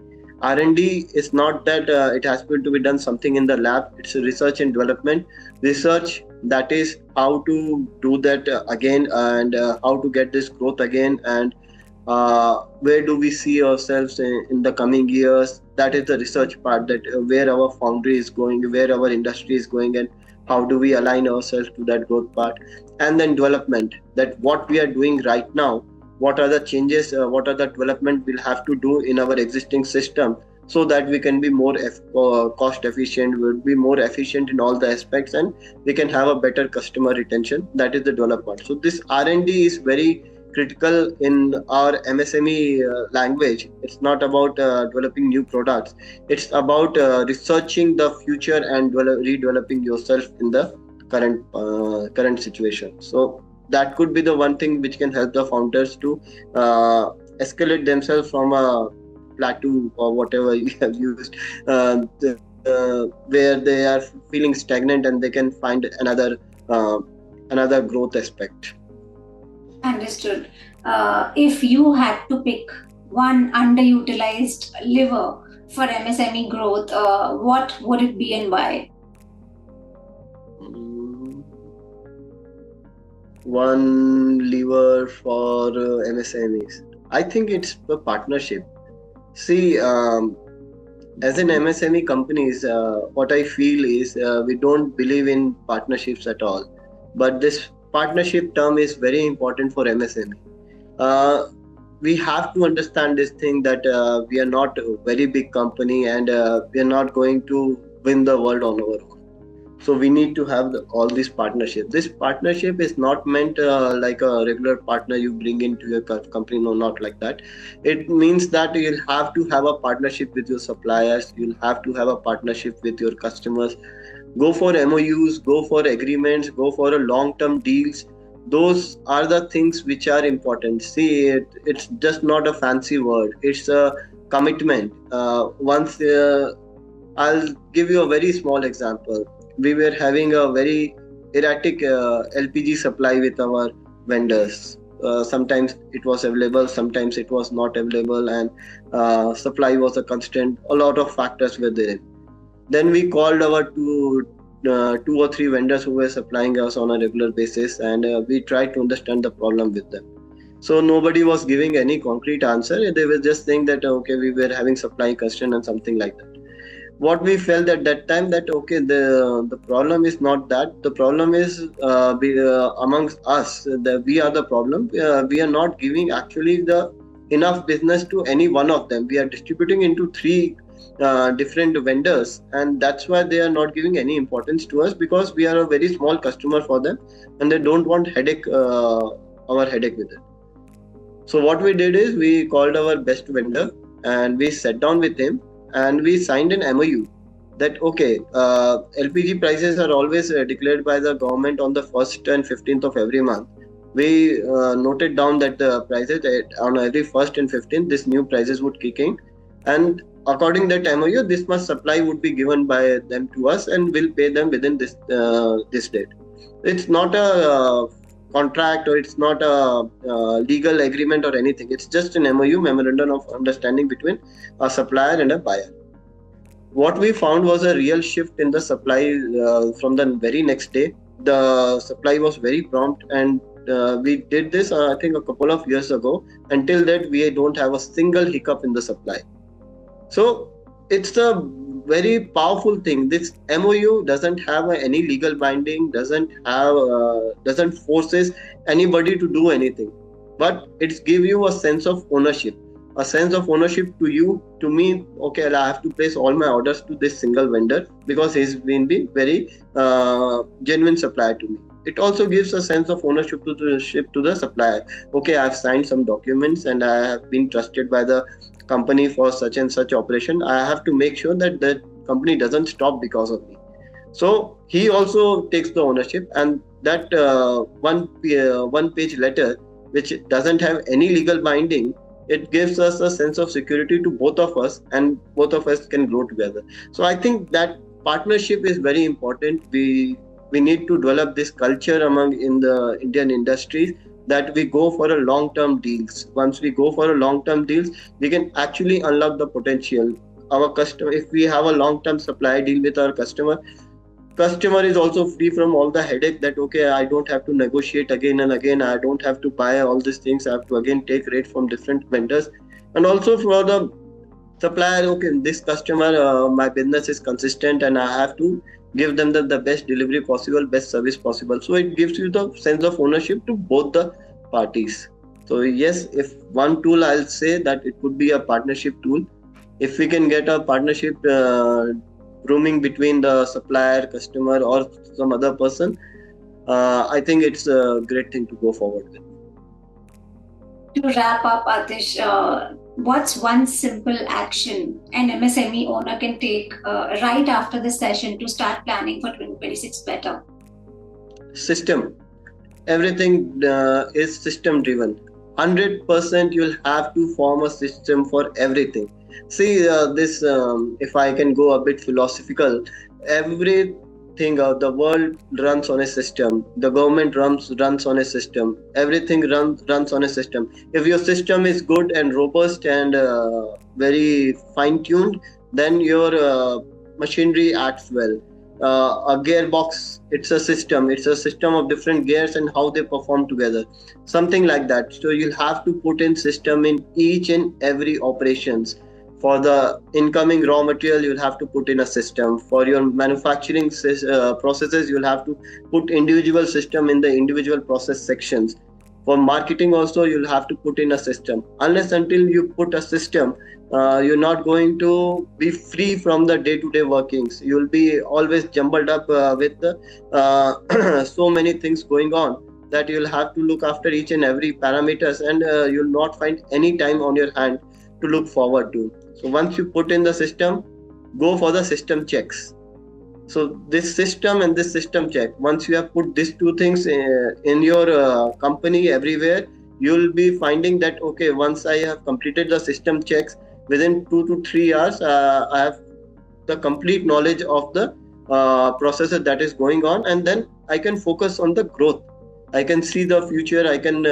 R&D is not that it has been to be done something in the lab. It's a research and development. Research, that is how to do that again and how to get this growth again, and where do we see ourselves in the coming years. That is the research part, that where our foundry is going, where our industry is going, and how do we align ourselves to that growth part. And then development, that what we are doing right now, what are the changes, what are the development we'll have to do in our existing system, so that we can be more cost efficient, we'll be more efficient in all the aspects, and we can have a better customer retention. That is the development. So this R&D is very critical in our MSME language. It's not about developing new products. It's about researching the future and redeveloping yourself in the current situation. So that could be the one thing which can help the founders to escalate themselves from a plateau or whatever you have used, where they are feeling stagnant and they can find another growth aspect. Understood. If you had to pick one underutilized lever for MSME growth, what would it be and why? Mm, One lever for MSMEs. I think it's the partnership. See, as an MSME companies, what I feel is we don't believe in partnerships at all. But this partnership term is very important for MSME. Uh, we have to understand this thing that we are not a very big company and we are not going to win the world on our own. So we need to have all these partnerships. This partnership is not meant like a regular partner you bring into your company. No, not like that. It means that you'll have to have a partnership with your suppliers, you'll have to have a partnership with your customers. Go for MOUs, go for agreements, go for a long term deals. Those are the things which are important. See, it's just not a fancy word, it's a commitment. Once I'll give you a very small example. We were having a very erratic LPG supply with our vendors. Sometimes it was available, sometimes it was not available, and supply was a constant. A lot of factors were there. Then we called our two or three vendors who were supplying us on a regular basis, and we tried to understand the problem with them. So nobody was giving any concrete answer. They were just saying that okay, we were having supply constraint and something like that. What we felt at that time, that okay, the problem is not that. The problem is amongst us. We are the problem. We are not giving actually the enough business to any one of them. We are distributing into three different vendors, and that's why they are not giving any importance to us, because we are a very small customer for them, and they don't want headache, our headache with it. So what we did is we called our best vendor and we sat down with him and we signed an MOU that okay, LPG prices are always declared by the government on the 1st and 15th of every month. We noted down that the prices on every 1st and 15th, this new prices would kick in, and according that MOU, this much supply would be given by them to us, and we'll pay them within this date. It's not a contract, or it's not a legal agreement or anything. It's just an MOU, memorandum of understanding, between a supplier and a buyer. What we found was a real shift in the supply from the very next day. The supply was very prompt, and we did this I think a couple of years ago. Until that, we don't have a single hiccup in the supply. So it's a very powerful thing. This MOU doesn't have any legal binding, doesn't forces anybody to do anything, but it's give you a sense of ownership, to you, to me. Okay, I have to place all my orders to this single vendor because he's been very genuine supplier to me. It also gives a sense of ownership to the supplier. Okay, I've signed some documents and I have been trusted by the company for such and such operation. I have to make sure that the company doesn't stop because of me. So he also takes the ownership, and that one page letter, which doesn't have any legal binding, it gives us a sense of security to both of us, and both of us can grow together. So I think that partnership is very important. We need to develop this culture in the Indian industries, that we go for a long-term deals. Once we go for a long-term deals, we can actually unlock the potential. Our customer, if we have a long-term supply deal with our customer is also free from all the headache that okay, I don't have to negotiate again and again. I don't have to buy all these things. I have to again take rate from different vendors. And also for the supplier, okay, this customer, my business is consistent and I have to give them the best delivery possible, best service possible. So it gives you the sense of ownership to both the parties. So yes, if one tool, I'll say that it could be a partnership tool. If we can get a partnership rooming between the supplier, customer, or some other person, I think it's a great thing to go forward with. To wrap up, Atish, what's one simple action an MSME owner can take right after this session to start planning for 2026 better? System. Everything is system driven. 100% you'll have to form a system for everything. See, this, if I can go a bit philosophical, everything, the world runs on a system. The government runs on a system. Everything runs on a system. If your system is good and robust and very fine tuned, then your machinery acts well. A gearbox, it's a system. It's a system of different gears and how they perform together. Something like that. So you'll have to put in system in each and every operations. For the incoming raw material, you'll have to put in a system. For your manufacturing processes, you'll have to put individual system in the individual process sections. For marketing also, you'll have to put in a system. Unless until you put a system, you're not going to be free from the day-to-day workings. You'll be always jumbled up with so many things going on, that you'll have to look after each and every parameters, and you'll not find any time on your hand to look forward to. So once you put in the system, go for the system checks. So this system and this system check, once you have put these two things in your company everywhere, you'll be finding that okay, once I have completed the system checks, within 2 to 3 hours, I have the complete knowledge of the processes that is going on, and then I can focus on the growth. I can see the future. I can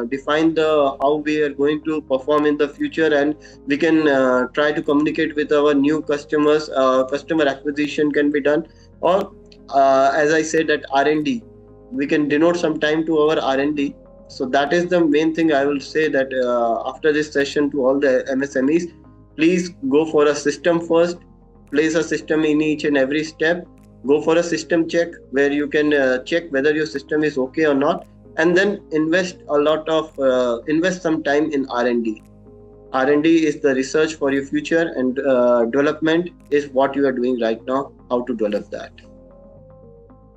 define the how we are going to perform in the future, and we can try to communicate with our new customers. Customer acquisition can be done, or as I said, that R&D, we can denote some time to our R&D. So that is the main thing I will say, that after this session, to all the MSMEs, please go for a system first. Place a system in each and every step. Go for a system check where you can check whether your system is okay or not, and then invest some time in R&D. R&D is the research for your future, and development is what you are doing right now, how to develop that.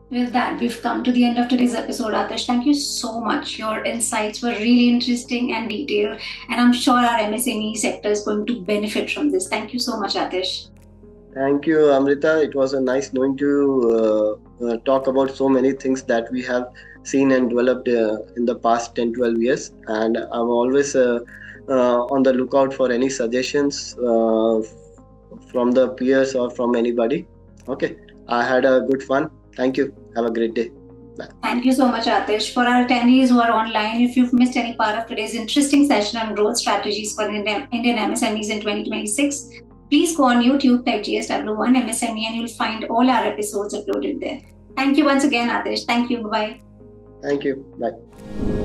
With that, we've come to the end of today's episode, Atish. Thank you so much. Your insights were really interesting and detailed, and I'm sure our MSME sector is going to benefit from this. Thank you so much, Atish. Thank you, Amrita. It was a nice knowing to talk about so many things that we have seen and developed in the past 10, 12 years. And I'm always on the lookout for any suggestions from the peers or from anybody. Okay. I had a good fun. Thank you. Have a great day. Bye. Thank you so much, Atish. For our attendees who are online, if you've missed any part of today's interesting session on growth strategies for Indian MSMEs in 2026, please go on YouTube, type GSW1 MSME, and you'll find all our episodes uploaded there. Thank you once again, Atish. Thank you. Bye. Thank you. Bye.